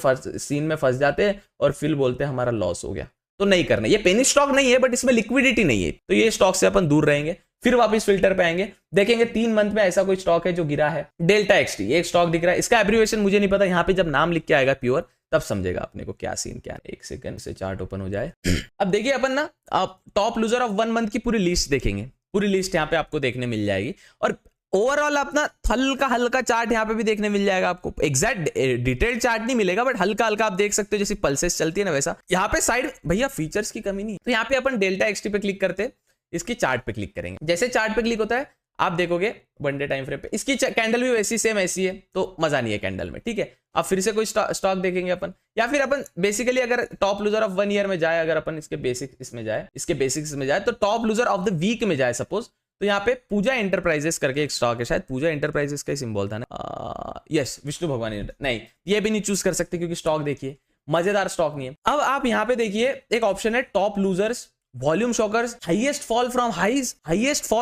फंस जाते हैं और फिर बोलते हैं हमारा लॉस हो गया। तो नहीं करना, ये पेनी स्टॉक नहीं है, बट इसमें लिक्विडिटी नहीं है, तो ये स्टॉक से अपन दूर रहेंगे। फिर वापस फिल्टर पे आएंगे, देखेंगे 3 मंथ में ऐसा कोई स्टॉक है जो गिरा है, डेल्टा एक्सटी, एक स्टॉक दिख रहा है, इसका एब्रीविएशन मुझे नहीं पता, यहाँ पे जब नाम लिख के आएगा प्योर, तब समझेगा अपने को क्या सीन क्या है। एक सेकंड से चार्ट ओपन हो जाए। अब देखिए अपन ना, आप टॉप लूजर ऑफ 1 मंथ की पूरी लिस्ट देखेंगे, पूरी लिस्ट यहाँ पे आपको देखने मिल जाएगी। और ओवरऑल अपना हल्का हल्का चार्ट यहाँ पे भी देखने मिल जाएगा आपको। एग्जैक्ट डिटेल्ड चार्ट नहीं मिलेगा बट हल्का हल्का आप देख सकते हो, जैसी पल्सेस चलती है ना वैसा। यहाँ पे साइड भैया फीचर्स की कमी नहीं, तो यहाँ पे अपन डेल्टा एक्सटी पे क्लिक करते, इसकी चार्ट पे क्लिक करेंगे। जैसे चार्ट पे क्लिक होता है आप देखोगे वन डे टाइम फ्रेम पे इसकी कैंडल भी वैसी सेम ऐसी है, तो मजा नहीं है कैंडल में, ठीक है। अब फिर से कोई स्टॉक देखेंगे अपन, या फिर अपन बेसिकली अगर टॉप लूजर ऑफ 1 ईयर में जाए, अगर अपन इसके बेसिक्स में जाए तो top loser of the week में जाए सपोज, तो यहाँ पे पूजा एंटरप्राइजेस करके एक स्टॉक है, शायद पूजा एंटरप्राइजेस का ही सिंबल था ना, यस विष्णु भगवान, नहीं ये भी नहीं चूज कर सकते क्योंकि स्टॉक देखिए मजेदार स्टॉक नहीं है। अब आप यहाँ पे देखिए एक ऑप्शन है top losers, volume shockers, highest fall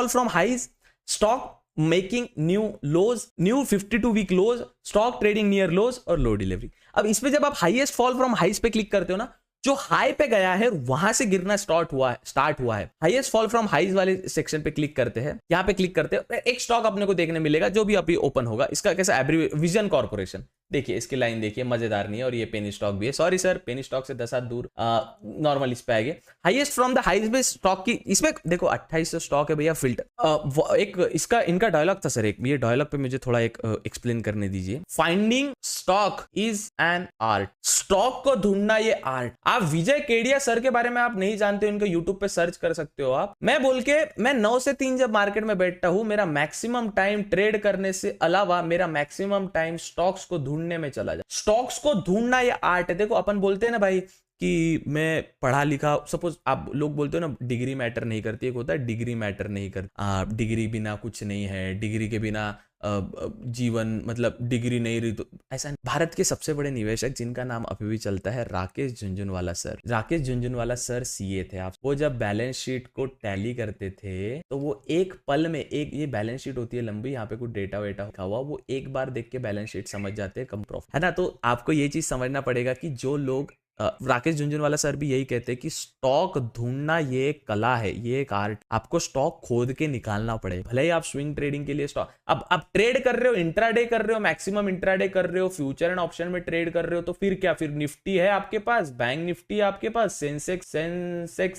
from highs, stock making new lows, new 52 week lows, stock trading near lows और लो डिलीवरी। अब इसमें जब आप हाईएस्ट फॉल फ्रॉम हाइज पे क्लिक करते हो ना, जो हाई पे गया है वहां से गिरना स्टार्ट हुआ है। हाईएस्ट फॉल फ्रॉम हाइज वाले सेक्शन पे क्लिक करते हैं, यहाँ पे क्लिक करते हैं, एक स्टॉक अपने को देखने मिलेगा जो भी अभी ओपन होगा। इसका कैसा विजन कॉर्पोरेशन, देखिए इसकी लाइन देखिए मजेदार नहीं है, और ये पेनी स्टॉक भी है, सॉरी सर पेनी स्टॉक से 10 हाथ दूर, नॉर्मल इस पे आएंगे। हाईएस्ट फ्रॉम द हाइज पे स्टॉक की, इसमें देखो 2800 स्टॉक है भैया फिल्टर। एक इसका इनका डायलॉग था सर, एक ये डायलॉग पे मुझे थोड़ा एक एक्सप्लेन करने दीजिए। Finding stock is an art, stock को ढूंढना ये आर्ट। आप विजय केडिया सर के बारे में आप नहीं जानते, उनको यूट्यूब पे सर्च कर सकते हो आप। मैं 9 से 3 जब मार्केट में बैठता हूं, मेरा मैक्सिमम टाइम ट्रेड करने से अलावा मेरा मैक्सिमम टाइम स्टॉक्स को ढूंढने में चला जाए। स्टॉक्स को ढूंढना ये आर्ट है। देखो अपन बोलते हैं ना भाई कि मैं पढ़ा लिखा, सपोज आप लोग बोलते हो ना डिग्री मैटर नहीं करती, एक होता है डिग्री मैटर नहीं करती, डिग्री बिना कुछ नहीं है, डिग्री के बिना जीवन, मतलब डिग्री नहीं रही तो ऐसा नहीं। भारत के सबसे बड़े निवेशक जिनका नाम अभी भी चलता है, राकेश झुनझुनवाला सर सीए थे। आप वो जब बैलेंस शीट को टैली करते थे तो वो एक पल में, एक ये बैलेंस शीट होती है लंबी, यहाँ पे कुछ डेटा वेटा लिखा हुआ, वो एक बार देख के बैलेंस शीट समझ जाते हैं कम प्रॉफिट, है ना। तो आपको ये चीज समझना पड़ेगा कि जो लोग राकेश झुनझुनवाला सर भी यही कहते हैं कि स्टॉक ढूंढना ये एक कला है, ये एक आर्ट। आपको स्टॉक खोद के निकालना पड़ेगा। भले ही आप स्विंग ट्रेडिंग के लिए स्टॉक अब आप ट्रेड कर रहे हो, इंट्राडे कर रहे हो, मैक्सिमम इंट्राडे कर रहे हो, फ्यूचर एंड ऑप्शन में ट्रेड कर रहे हो, तो फिर क्या, फिर निफ्टी है आपके पास, बैंक निफ्टी है आपके पास, सेंसेक्स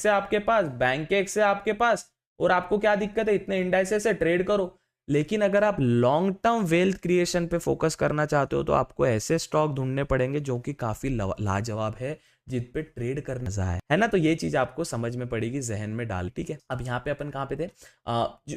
है आपके पास, बैंकेक्स है आपके पास, और आपको क्या दिक्कत है, इतने इंडाइसेस से ट्रेड करो। लेकिन अगर आप लॉन्ग टर्म वेल्थ क्रिएशन पे फोकस करना चाहते हो तो आपको ऐसे स्टॉक ढूंढने पड़ेंगे जो कि काफी लाजवाब है, जिन पे ट्रेड करना है ना। तो ये चीज आपको समझ में पड़ेगी, जहन में डाल, ठीक है। अब यहाँ पे अपन कहाँ पे थे,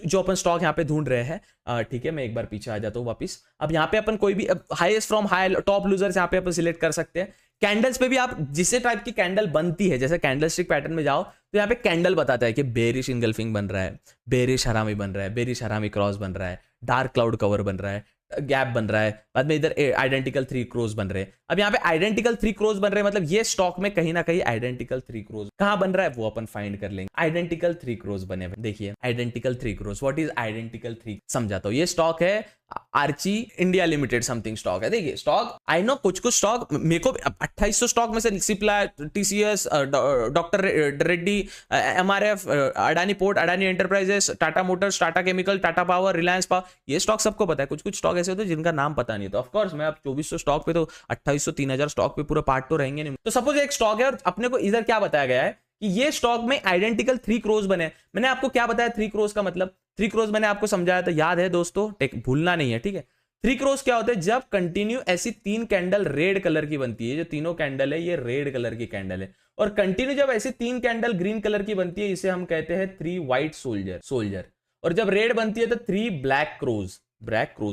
जो अपन स्टॉक यहाँ पे ढूंढ रहे हैं, ठीक है। मैं एक बार पीछे आ जाता हूँ वापिस। अब यहाँ पे अपन कोई भी highest from high, top losers यहाँ पे अपन सिलेक्ट कर सकते हैं। कैंडल्स पे भी आप जिस टाइप की कैंडल बनती है, जैसे कैंडल स्टिक पैटर्न में जाओ तो यहाँ पे कैंडल बताता है कि बेरिश इंगल्फिंग बन रहा है, बेरिश हरामी बन रहा है, बेरिश हरामी क्रॉस बन रहा है, डार्क क्लाउड कवर बन रहा है, गैप बन रहा है, बाद में इधर आइडेंटिकल 3 क्रोज बन रहे हैं। अब यहाँ पे आइडेंटिकल 3 क्रोज बन रहे हैं, मतलब ये स्टॉक में कहीं ना कहीं आइडेंटिकल 3 क्रोज कहां बन रहा है वो अपन फाइंड कर लेंगे। आइडेंटिकल 3 क्रोज बने, देखिए identical 3 crows, what is identical 3 समझाता हूं। ये स्टॉक है Archies India limited something stock है। देखिए स्टॉक आई नो कुछ स्टॉक मेरे को 2800 स्टॉक में से Cipla, TCS, doctor Reddy, MRF, Adani port, Adani enterprises, Tata motors, Tata chemical, Tata power, Reliance power, ये स्टॉक सबको पता है। कुछ स्टॉक ऐसे होते हैं जिनका नाम पता नहीं, तो ऑफकोर्स मैं अब 2400 स्टॉक पे तो 2800 3000 स्टॉक पे पूरा पार्ट तो रहेंगे नहीं। तो सपोज एक स्टॉक है और अपने को इधर क्या बताया गया है कि ये स्टॉक में आइडेंटिकल 3 क्रोज बने। मैंने आपको क्या बताया 3 क्रोज का मतलब, 3 क्रोज मैंने आपको समझाया था, याद है दोस्तों, भूलना नहीं है, ठीक है। 3 क्रोज क्या होता है, जब कंटिन्यू ऐसी 3 कैंडल रेड कलर की बनती है, जो तीनों कैंडल है ये रेड कलर की कैंडल है, और कंटिन्यू जब ऐसी 3 कैंडल ग्रीन कलर की बनती है, इसे हम कहते हैं 3 व्हाइट सोल्जर, और जब रेड बनती है तो 3 ब्लैक क्रोज।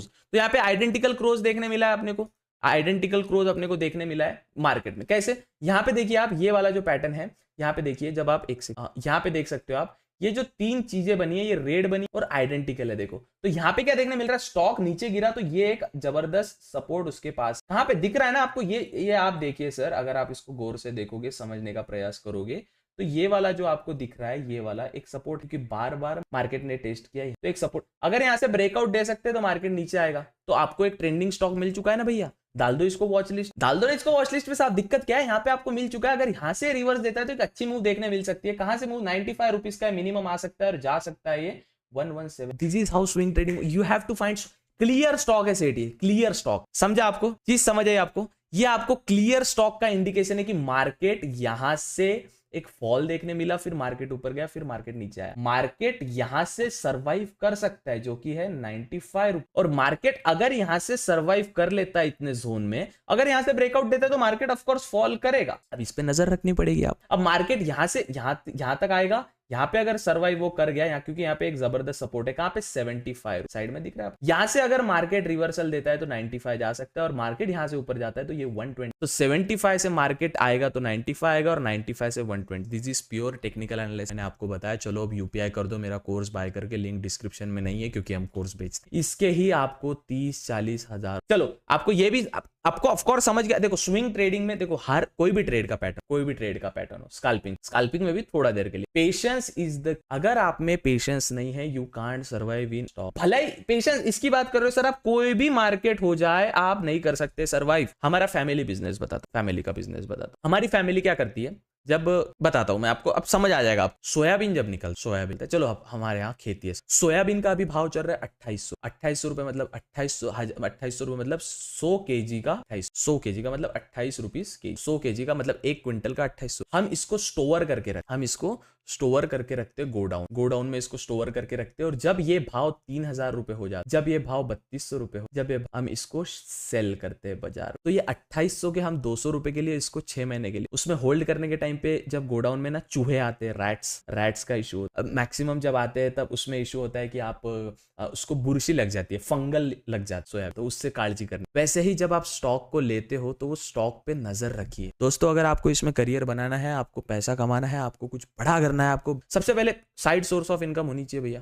तो यहाँ पे आइडेंटिकल क्रोज देखने मिला है अपने को, आइडेंटिकल क्रोज अपने को देखने मिला है मार्केट में। कैसे, यहाँ पे देखिए आप, ये वाला जो पैटर्न है, यहाँ पे देखिए, जब आप यहाँ पे देख सकते हो आप, ये जो 3 चीजें बनी है, ये रेड बनी और आइडेंटिकल है। देखो तो यहाँ पे क्या देखने मिल रहा है, स्टॉक नीचे गिरा तो ये एक जबरदस्त सपोर्ट उसके पास यहाँ पे दिख रहा है ना आपको। ये आप देखिए सर, अगर आप इसको गौर से देखोगे, समझने का प्रयास करोगे, तो ये वाला जो आपको दिख रहा है, ये वाला एक सपोर्ट, क्योंकि बार बार मार्केट ने टेस्ट किया है, तो एक सपोर्ट। अगर यहाँ से ब्रेकआउट दे सकते हैं तो मार्केट नीचे आएगा। तो आपको एक ट्रेंडिंग स्टॉक मिल चुका है ना भैया, डाल दो इसको वॉच लिस्ट, डाल दो इसको वॉच लिस्ट में। साथ दिक्कत क्या है, यहाँ पे आपको मिल चुका है। अगर यहाँ से रिवर्स देता है तो एक अच्छी मूव देखने मिल सकती है। कहां से मूव, 95 रुपीज का मिनिमम आ सकता है और जा सकता है ये 117। This is how swing trading, you have to find clear stock है सेठ, ये क्लियर स्टॉक। समझा आपको चीज, समझ आई आपको। ये आपको क्लियर स्टॉक का इंडिकेशन है कि मार्केट यहां से एक फॉल देखने मिला, फिर मार्केट ऊपर गया, फिर मार्केट नीचे आया। मार्केट यहां से सरवाइव कर सकता है जो कि है 95 और मार्केट अगर यहां से सरवाइव कर लेता है इतने जोन में, अगर यहां से ब्रेकआउट देता है तो मार्केट ऑफ कोर्स फॉल करेगा। अब इस पे नजर रखनी पड़ेगी आप। अब मार्केट यहां से यहां तक आएगा, यहाँ पे अगर सर्वाइव वो कर गया, यहाँ क्योंकि यहाँ पे एक जबरदस्त सपोर्ट है, कहां पे 75 साइड में दिख रहा है। यहां से अगर मार्केट रिवर्सल देता है तो 95 जा सकता है और मार्केट यहां से ऊपर जाता है तो ये 120। तो 75 से मार्केट आएगा तो 95 आएगा और 95 से 120। This is pure technical analysis मैंने आपको बताया। चलो अब यूपीआई कर दो, मेरा कोर्स बाय करके, लिंक डिस्क्रिप्शन में नहीं है क्योंकि हम कोर्स बेचते हैं। इसके ही आपको 30-40 हजार। चलो आपको ये भी आपको ऑफकोर्स समझ गया। देखो स्विंग ट्रेडिंग में देखो हर कोई भी ट्रेड का पैटर्न हो, स्कैल्पिंग में भी थोड़ा देर के लिए पेशेंस इज द। अगर आप में पेशेंस नहीं है you can't survive in stock. भले ही पेशेंस इसकी बात कर रहे हो सर, आप कोई भी मार्केट हो जाए आप नहीं कर सकते सर्वाइव। हमारा फैमिली बिजनेस बताता, फैमिली का बिजनेस बताता। हमारी फैमिली क्या करती है, जब बताता हूं मैं आपको, अब समझ आ जाएगा। आप सोयाबीन जब निकल, सोयाबीन चलो अब हमारे यहाँ खेती है, सोयाबीन का अभी भाव चल रहा है 2800 रुपए, मतलब 2800 रुपए मतलब 100 केजी का 100 केजी का मतलब 28 रुपीज के। 100 केजी का मतलब 1 क्विंटल का 2800। हम इसको स्टोर करके रखते गोडाउन में इसको स्टोर करके रखते हैं। और जब ये भाव 3000 रुपए हो जाता, जब ये भाव 3200 रुपए हो, जब हम इसको सेल करते हैं बाजार, तो ये 2800 के हम 200 रुपए के लिए इसको 6 महीने के लिए उसमें होल्ड करने के टाइम पे, जब गोडाउन में ना चूहे आते हैं, रैट्स का इशू मैक्सिमम जब आते हैं, तब उसमें इशू होता है कि आप उसको बुरशी लग जाती है, फंगल लग जाती है सोया, तो उससे काळजी करनी। वैसे ही जब आप स्टॉक को लेते हो तो वो स्टॉक पे नजर रखिए दोस्तों। अगर आपको इसमें करियर बनाना है, आपको पैसा कमाना है, आपको कुछ बड़ा करना है, आपको सबसे पहले साइड सोर्स ऑफ इनकम होनी चाहिए भैया।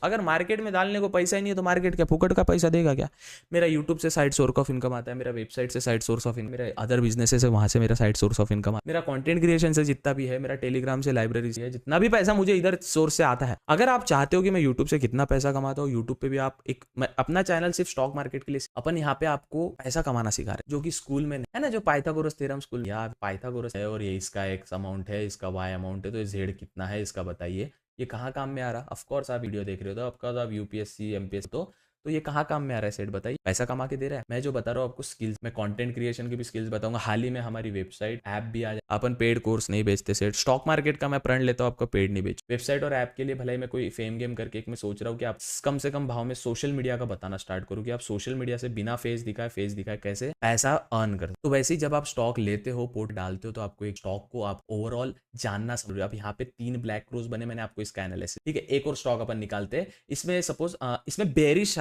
अगर मार्केट में डालने को पैसा ही नहीं है तो मार्केट क्या फुकट का पैसा देगा क्या? मेरा यूट्यूब से साइड सोर्स ऑफ इनकम आता है, मेरा वेबसाइट से साइड सोर्स ऑफ इनकम, मेरा अदर बिजनेसेस है वहां से मेरा साइड सोर्स ऑफ इनकम, मेरा कंटेंट क्रिएशन से जितना भी है, मेरा टेलीग्राम से, लाइब्रेरी से, जितना भी पैसा मुझे इधर सोर्स से आता है। अगर आप चाहते हो कि मैं यूट्यूब से कितना पैसा कमाता हूँ, यूट्यूब पे भी आप एक अपना चैनल सिर्फ स्टॉक मार्केट के लिए, अपन यहाँ पे आपको पैसा कमाना सिखा रहे हैं, जो कि स्कूल में है ना, जो पाइथागोरस थ्योरम स्कूल, यार पाइथागोरस है और ये इसका एक्स अमाउंट है, इसका वाई अमाउंट है, तो ये जेड कितना है इसका बताइए, ये कहाँ काम में आ रहा? ऑफ कोर्स आप वीडियो देख रहे हो तो आपका आप यूपीएससी एमपीएससी, तो ये कहाँ काम में आ रहा है सेट बताइए? पैसा कमा के दे रहा है? मैं जो बता रहा हूँ आपको स्किल्स, मैं कंटेंट क्रिएशन की भी स्किल्स बताऊंगा। हाल ही में हमारी वेबसाइट ऐप भी आ जाए, अपन पेड कोर्स नहीं बेचते सेट। स्टॉक मार्केट का मैं प्रण लेता हूँ, आपको पेड नहीं बेच। वेबसाइट और ऐप के लिए भले ही मैं कोई फेम गेम करके एक मैं सोच रहा हूँ कि आप कम से कम भाव में सोशल मीडिया का बताना स्टार्ट करूँ कि आप सोशल मीडिया से बिना फेस दिखाए कैसे पैसा अर्न कर। तो वैसे ही जब आप स्टॉक लेते हो, पोर्ट डालते हो, तो आपको एक स्टॉक को आप ओवरऑल जानना जरूरी है। अब यहाँ पे 3 ब्लैक क्रोज बने, मैंने आपको इसका एनालिसिस, ठीक है। एक और स्टॉक अपन निकालते हैं, इसमें सपोज इसमें बेरिश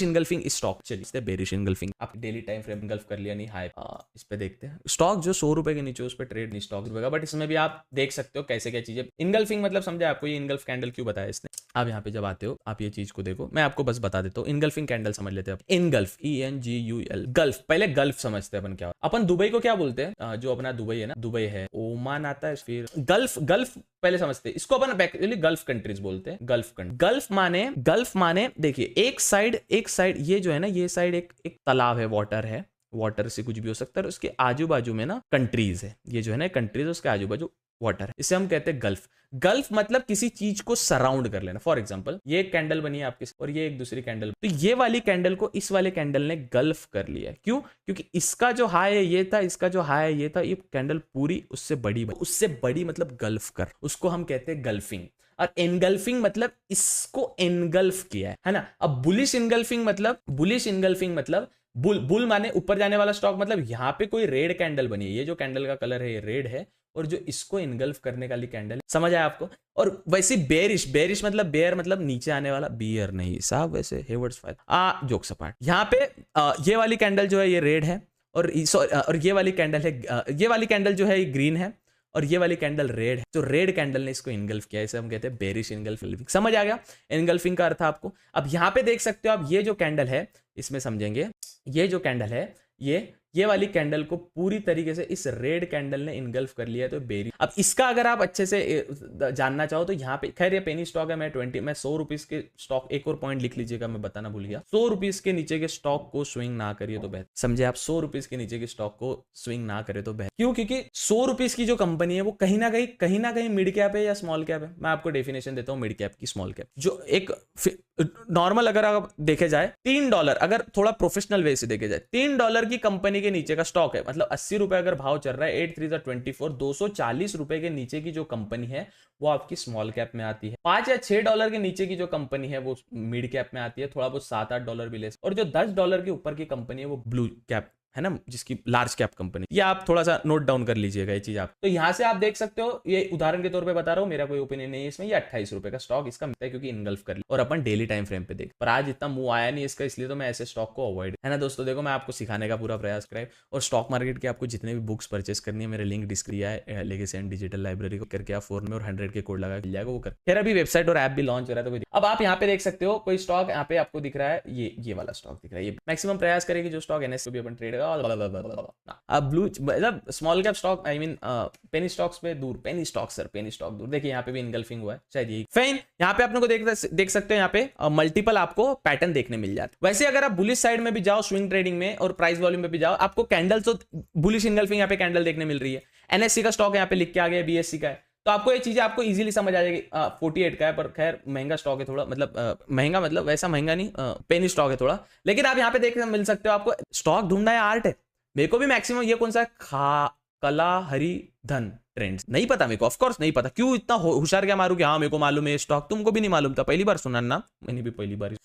इनगल्फिंग स्टॉक, चलिए बेरिश इनगल्फिंग आप डेली टाइम फ्रेम इनगल्फ कर लिया नहीं, हाई इस पे देखते हैं। स्टॉक जो 100 रुपए के नीचे उस पर ट्रेड नहीं स्टॉक रुपए का, बट इसमें भी आप देख सकते हो कैसे क्या चीजें। इनगल्फिंग मतलब समझे आपको, ये इनगल्फ कैंडल क्यों बताया इसने। आप यहाँ पे जब आते हो आप ये चीज को देखो, मैं आपको बस बता देता हूँ। इनगल्फिंग कैंडल समझ लेते हैं। इनगल्फ ENGUL, गल्फ, पहले गल्फ समझते हैं अपन क्या। अपन दुबई को क्या बोलते हैं, जो अपना दुबई है ना, दुबई है, ओमान आता है, फिर गल्फ पहले समझते हैं इसको अपन, एक्चुअली गल्फ कंट्रीज बोलते हैं। गल्फ माने देखिए, एक साइड ये जो है ना, ये साइड एक तालाब है, वाटर से कुछ भी हो सकता है, उसके आजू बाजू में ना कंट्रीज है, ये जो है ना कंट्रीज, उसके आजू बाजू वाटर है, इसे हम कहते हैं गल्फ मतलब किसी चीज को सराउंड कर लेना। फॉर एग्जांपल ये एक कैंडल बनी है आपके और ये एक दूसरी कैंडल, तो ये वाली कैंडल को इस वाले कैंडल ने गल्फ कर लिया। क्यों? क्योंकि इसका जो हाई है ये था, इसका जो हाई है ये था, ये कैंडल पूरी उससे बड़ी मतलब गल्फ कर, उसको हम कहते हैं गल्फिंग। और एनगल्फिंग मतलब इसको एनगल्फ किया है ना। अब बुलिश इनगल्फिंग मतलब बुल माने ऊपर जाने वाला स्टॉक, मतलब यहाँ पे कोई रेड कैंडल बनी है, ये जो कैंडल का कलर है ये रेड है, और जो इसको इनगल्फ करने वाली कैंडल, समझ आया आपको। और वैसे बेरिश मतलब बेयर मतलब नीचे आने वाला, बियर नहीं साहब, वैसे हेवर्ड्स फाइल जोक्स अपार्ट। यहाँ पे ये वाली कैंडल जो है ये रेड है, और ये वाली कैंडल जो है ये ग्रीन है, और ये वाली कैंडल रेड है। तो रेड कैंडल ने इसको इनगल्फ किया, इसे हम कहते हैं बेरिश इनगल्फिंग। समझ आ गया इनगल्फिंग का अर्थ आपको। अब यहाँ पे देख सकते हो आप, ये जो कैंडल है इसमें समझेंगे, ये जो कैंडल है ये वाली कैंडल को पूरी तरीके से इस रेड कैंडल ने इनगल्फ कर लिया है, तो बेरी। अब इसका अगर आप अच्छे से जानना चाहो तो यहाँ पे, खैर ये पेनी स्टॉक है, मैं 100 रुपीज के स्टॉक, एक और पॉइंट लिख लीजिएगा, मैं बताना भूल गया, 100 रुपीज के नीचे के स्टॉक को स्विंग ना करिए तो बेहतर। समझे आप, 100 रुपीज के नीचे के स्टॉक को स्विंग ना करे तो बेहतर। क्यों? क्योंकि 100 रुपीज की जो कंपनी है वो कहीं ना कहीं मिड कैप है या स्मॉल कैप है। मैं आपको डेफिनेशन देता हूँ मिड कैप की, स्मॉल कैप। जो एक नॉर्मल अगर आप देखे जाए $3, अगर थोड़ा प्रोफेशनल वे से देखे जाए $3 की कंपनी के नीचे का स्टॉक है, मतलब 80 रुपए अगर भाव चल रहा है, 8 3 24, 240 रुपए के नीचे की जो कंपनी है वो आपकी स्मॉल कैप में आती है। $5 या $6 के नीचे की जो कंपनी है वो मिड कैप में आती है, थोड़ा बहुत $7-8 भी ले, और जो $10 के ऊपर की कंपनी है वो ब्लू कैप है ना, जिसकी लार्ज कैप कंपनी। ये आप थोड़ा सा नोट डाउन कर लीजिएगा ये चीज आप। तो यहां से आप देख सकते हो, ये उदाहरण के तौर पे बता रहा हूं, मेरा कोई ओपिनियन नहीं है इसमें। ये 28 रुपए का स्टॉक इसका मिलता है क्योंकि इनगल्फ कर लिया, और अपन डेली टाइम फ्रेम पे देख, पर आज इतना मुंह आया नहीं इसका, इसलिए तो मैं ऐसे स्टॉक को अवॉइड, है ना दोस्तों। देखो मैं आपको सिखाने का पूरा प्रयास कराए, और स्टॉक मार्केट की आपको जितने भी बुक्स परचेस करनी है, मेरे लिंक डिस्क्रिप्शन है, लेगेसी एंड डिजिटल लाइब्रेरी को करके आप 4 में और 100 के कोड लगा मिल जाएगा वो कर। फिर अभी वेबसाइट और ऐप भी लॉन्च हो रहा है, तो अब आप यहाँ पे देख सकते हो कोई स्टॉक यहाँ पे आपको दिख रहा है, ये वाला स्टॉक दिख रहा है। ये मैक्सिमम प्रयास करेगी जो स्टॉक एनएससी भी अपन ट्रेड का, अब ब्लू मतलब small cap stock, I mean penny stocks पे दूर, penny stock sir, penny stock दूर। देखिए यहाँ पे भी इनगल्फिंग हुआ है शायद यही फाइन। यहाँ पे अपने को देख सकते हो, यहाँ पे मल्टीपल आपको पैटर्न देखने मिल जाते। वैसे अगर आप बुलिश साइड में भी जाओ, स्विंग ट्रेडिंग में और प्राइस वॉल्यूम में भी जाओ, आपको कैंडल्स तो बुलिश इनगल्फिंग यहाँ पे कैंडल देखने मिल रही है। एनएससी का स्टॉक यहाँ पे लिख के आ गया, बीएससी का है, तो आपको ये चीजें आपको इजीली समझ आ जाएगी। 48 का है, पर खैर महंगा स्टॉक है थोड़ा, मतलब महंगा मतलब वैसा महंगा नहीं, पेनी स्टॉक है थोड़ा, लेकिन आप यहाँ पे देख मिल सकते हो। आपको स्टॉक ढूंढना है आर्ट है, मेरे को भी मैक्सिमम ये कौन सा कला हरि धन ट्रेंड्स नहीं पता मेरे को, ऑफ कोर्स नहीं पता। क्यों इतना होशियार क्या मारू कि हाँ मेरे को मालूम है स्टॉक, तुमको भी नहीं मालूम था, पहली बार सुना ना, मैंने भी पहली बार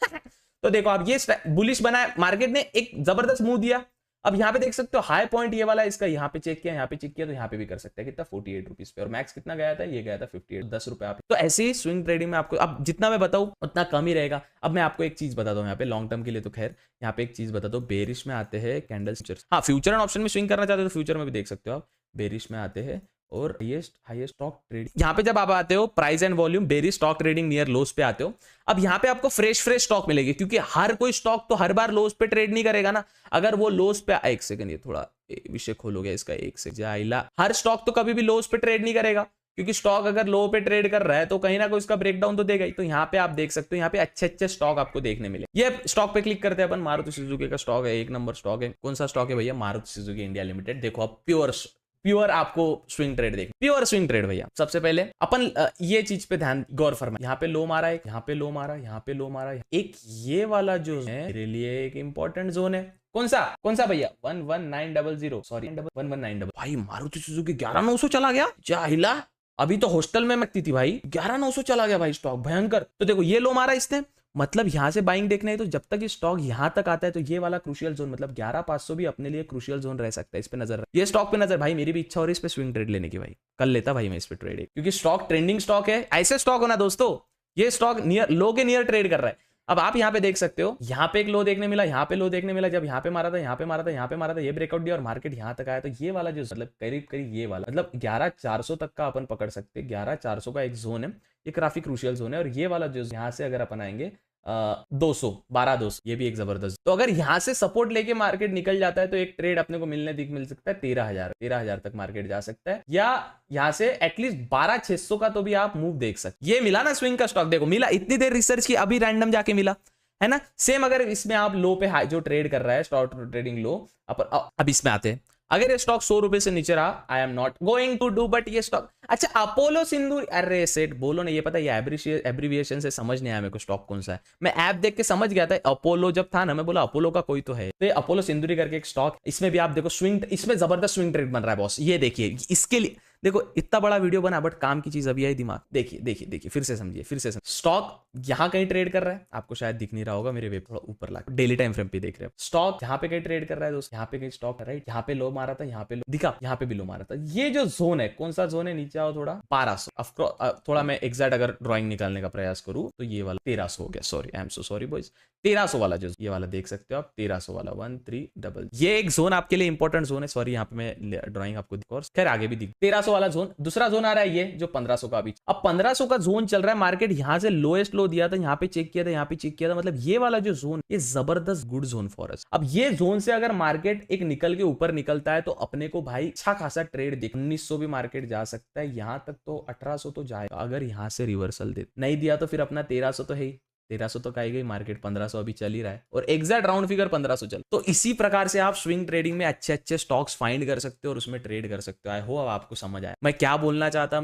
तो देखो आप ये बुलिश बनाया, मार्केट ने एक जबरदस्त मुंह दिया। अब यहाँ पे देख सकते हो हाई पॉइंट ये वाला, इसका यहाँ पे चेक किया, यहाँ पे चेक किया, तो यहाँ पे भी कर सकते हैं कितना 48 रुपीज पे, और मैक्स कितना गया था, ये गया था 58, 10 रुपए आप। तो ऐसे ही स्विंग ट्रेडिंग में आपको अब जितना मैं बताऊं उतना कम ही रहेगा। अब मैं आपको एक चीज बता दूं यहाँ पे लॉन्ग टर्म के लिए, तो खैर यहाँ पे एक चीज बता दो, बेरिश में आते हैं कैंडल्स, हाँ फ्यूचर एंड ऑप्शन में स्विंग करना चाहते हो तो फ्यूचर में भी देख सकते हो आप, बेरिश में आते हैं और हाईएस्ट स्टॉक ट्रेडिंग। यहाँ पे जब आप आते हो price and volume, bearish stock trading near loss पे आते हो। अब यहाँ पे आपको फ्रेश स्टॉक मिलेगी, क्योंकि हर कोई स्टॉक तो हर बार लोस पे ट्रेड नहीं करेगा ना। अगर वो लोस पे, एक सेकंड ये थोड़ा विषय खोलोगे इसका, एक से जाइला, हर स्टॉक तो कभी भी लोस पे ट्रेड नहीं करेगा, क्योंकि स्टॉक अगर लो पे ट्रेड कर रहा है तो कहीं ना कोई इसका ब्रेकडाउन तो देगा ही। तो यहाँ पे आप देख सकते हो, यहाँ पे अच्छे स्टॉक आपको देखने मिले। ये स्टॉक पे क्लिक करते हैं अपन, मारुति सुजुकी का स्टॉक है, 1 नंबर स्टॉक है। कौन सा स्टॉक है भैया? Maruti Suzuki India limited. देखो अब प्योर आपको स्विंग ट्रेड देख, प्योर स्विंग ट्रेड भैया। सबसे पहले अपन ये चीज पे ध्यान गौर फरमाए, यहाँ पे लो मारा है, यहाँ पे लो मारा, यहाँ पे लो मारा, एक ये वाला जो है मेरे लिए एक इंपॉर्टेंट जोन है। कौन सा भैया? 11900, सॉरी 1190। भाई मारुति सुजुकी 11900 चला गया, जाहिला अभी तो हॉस्टल में मकती थी भाई, 11900 चला गया भाई स्टॉक, भयंकर। तो देखो ये लो मारा इसने, मतलब यहां से बाइंग देखना है, तो जब तक ये स्टॉक यहां तक आता है तो ये वाला क्रूशियल जोन, मतलब 11500 भी अपने लिए क्रूशियल जोन रह सकता है। इस पे नजर, ये स्टॉक पे नजर। भाई मेरी भी इच्छा हो रही है इस पे स्विंग ट्रेड लेने की, भाई कर लेता भाई मैं इस पे ट्रेड, क्योंकि स्टॉक ट्रेंडिंग स्टॉक है। ऐसे स्टॉक हो ना दोस्तों, ये स्टॉक नियर लो के नियर ट्रेड कर रहा है। अब आप यहाँ पे देख सकते हो, यहाँ पे एक लो देखने मिला, यहाँ पे लो देखने मिला, जब यहाँ पे मारा था, यहाँ पे मारा था, यहाँ पे मारा था, ये ब्रेकआउट दिया और मार्केट यहाँ तक आया। तो ये वाला जो मतलब करीब ये वाला मतलब 11400 तक का अपन पकड़ सकते हैं। 11400 का एक जोन है, ये काफी क्रूशियल जोन है। और ये वाला जो यहाँ से अगर अपन आएंगे 1200, ये भी एक जबरदस्त। तो अगर यहां से सपोर्ट लेके मार्केट निकल जाता है तो एक ट्रेड अपने को मिल सकता है 13000 तक मार्केट जा सकता है, या यहां से एटलीस्ट 12600 का तो भी आप मूव देख सकते। ये मिला ना स्विंग का स्टॉक, देखो मिला, इतनी देर रिसर्च की, अभी रैंडम जाके मिला, है ना। सेम अगर इसमें आप लो पे हाई जो ट्रेड कर रहा है, स्टॉक ट्रेडिंग लो, अब इसमें आते हैं। अगर ये स्टॉक 100 रुपए से नीचे रहा, I am not going to do, but ये स्टॉक, अच्छा अपोलो सिंदूर, अरे सेट बोलो ना, ये पता है ये एब्रीविएशन से समझ नहीं आया मेरे को स्टॉक कौन सा है। मैं ऐप देख के समझ गया था, अपोलो जब था ना, मैं बोला अपोलो का कोई तो है, तो अपोलो सिंदूरी करके एक स्टॉक, इसमें भी आप देखो स्विंग, इसमें जबरदस्त स्विंग ट्रेड बन रहा है बॉस। ये देखिए, इसके लिए देखो इतना बड़ा वीडियो बना, बट काम की चीज अभी आई दिमाग। देखिए फिर से समझिए, स्टॉक यहां कहीं ट्रेड कर रहा है, आपको शायद दिख नहीं रहा होगा, मेरे वेब थोड़ा ऊपर ला, डेली टाइम फ्रेम पे देख रहे हो। स्टॉक यहां पे कहीं ट्रेड कर रहा है दोस्त, यहाँ पे कहीं स्टॉक राइट, यहाँ पे लो मारा था, यहाँ पे लो दिखा, यहाँ पे भी लो मारा था। ये जो जोन है, कौन सा जोन है? नीचे आओ थोड़ा, 1200। थोड़ा मैं एग्जैक्ट अगर ड्रॉइंग निकालने का प्रयास करूं तो ये वाला 1300 हो गया, sorry I am so sorry boys. 1300 वाला जो ये वाला देख सकते हो आप, 1300 वाला 1300, ये एक जोन आपके लिए इंपॉर्टेंट जोन है। सॉरी यहाँ पे मैं ड्रॉइंग आपको खैर आगे भी दिख, 1300 वाला जोन। दूसरा जोन आ रहा है ये जो 1500 का, अभी अब 1500 का जोन चल रहा है। मार्केट यहां से लोएस्ट लो दिया था, यहाँ पे चेक किया था, यहाँ पे चेक किया था, मतलब ये वाला जो जोन, ये जबरदस्त गुड जोन फॉर अस। अब ये जोन से अगर मार्केट एक निकल के ऊपर निकलता है तो अपने को भाई अच्छा खासा ट्रेड दिख, 1900 भी मार्केट जा सकता है, यहां तक तो 1800 तो जाएगा अगर यहां से रिवर्सल दे। नहीं दिया तो फिर अपना 1300 तो है ही, 1300 तो कही गई, मार्केट 1500 अभी चल ही रहा है और एग्जैक्ट राउंड फिगर 1500 चल। तो इसी प्रकार से आप स्विंग ट्रेडिंग में अच्छे अच्छे स्टॉक्स फाइंड कर सकते हो और उसमें ट्रेड कर सकते हो। आई होप आपको समझ आया मैं क्या बोलना चाहता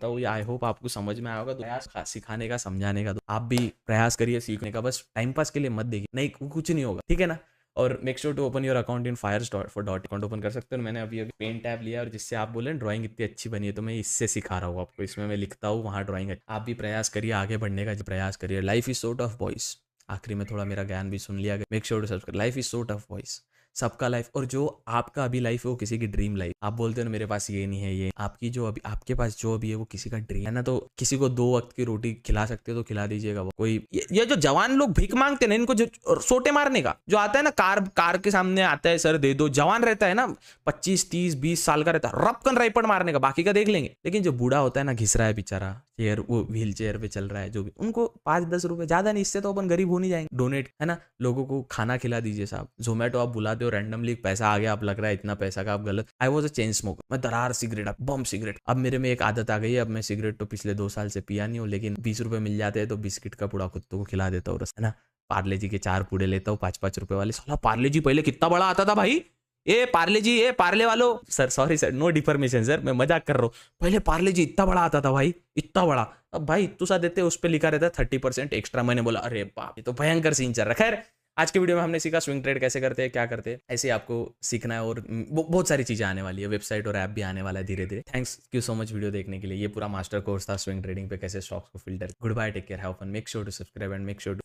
हूँ, आई होप आपको समझ में आएगा। तो प्रयास सिखाने का, समझाने का, तो आप भी प्रयास करिए सीखने का, बस टाइम पास के लिए मत देखिए, नहीं कुछ नहीं होगा, ठीक है ना। और make sure to open your account in Firefox account open कर सकते हो। मैंने अभी पेन टैब लिया और जिससे आप बोले ड्राइंग इतनी अच्छी बनी है, तो मैं इससे सिखा रहा हूँ आपको। इसमें मैं लिखता हूँ, वहाँ ड्राइंग है। आप भी प्रयास करिए, आगे बढ़ने का प्रयास करिए। Life is so tough boys. आखिरी में थोड़ा मेरा ज्ञान भी सुन लिया गया। Make sure to subscribe. Life is so tough boys, सबका लाइफ, और जो आपका अभी लाइफ है वो किसी की ड्रीम लाइफ। आप बोलते हो ना मेरे पास ये नहीं है, ये आपकी जो अभी आपके पास जो अभी है वो किसी का ड्रीम है ना। तो किसी को 2 वक्त की रोटी खिला सकते हो तो खिला दीजिएगा। वो कोई ये जो जवान लोग भीख मांगते हैं ना, इनको जो सोटे मारने का जो आता है ना, कार के सामने आता है, सर दे दो, जवान रहता है ना 25 30 20 साल का रहता है, रपकन राइपड़ मारने का, बाकी का देख लेंगे। लेकिन जो बूढ़ा होता है ना, घिस रहा है बेचारा, चेयर, वो व्हील चेयर पे चल रहा है, जो भी, उनको 5-10 रुपए, ज्यादा नहीं, इससे तो अपन गरीब हो नहीं जाएंगे। डोनेट, है ना, लोगों को खाना खिला दीजिए साहब। जोमेटो आप बुलाते हो, रैंडमली पैसा आ गया, आप लग रहा है इतना पैसा का आप गलत। I was a chain smoker, मैं दरार सिगरेट, बम सिगरेट। अब मेरे में एक आदत आ गई है, अब मैं सिगरेट तो पिछले 2 साल से पिया नहीं हूँ, लेकिन 20 रुपए मिल जाते हैं तो बिस्किट का पूड़ा कुत्तों को खिला देता हूँ, है ना। पार्ले जी के 4 पूड़े लेता हूँ 5-5 रुपए वाले। साला पार्ले जी पहले कितना बड़ा आता था भाई, ए पार्ले जी, ए पार्ले वालों, sir sorry sir, no deformation sir, मैं मजाक कर रहा हूँ। पहले पार्ले जी इतना बड़ा आता था भाई, इतना बड़ा। अब भाई इतना सा देते, उस पर लिखा रहता है 30% एक्स्ट्रा। मैंने बोला अरे बाप, ये तो भयंकर सीन चल रहा है। खैर, आज के वीडियो में हमने सीखा स्विंग ट्रेड कैसे करते हैं, क्या करते हैं, ऐसे आपको सीखना है। और बहुत सारी चीजें आने वाली है, वेबसाइट और ऐप भी आने वाला है धीरे धीरे। Thanks you so much video देखने के लिए। ये पूरा मास्टर कोर्स था स्विंग ट्रेडिंग पे, कैसे स्टॉक्स को filter. Good bye, take care, have fun, make sure to subscribe and make sure to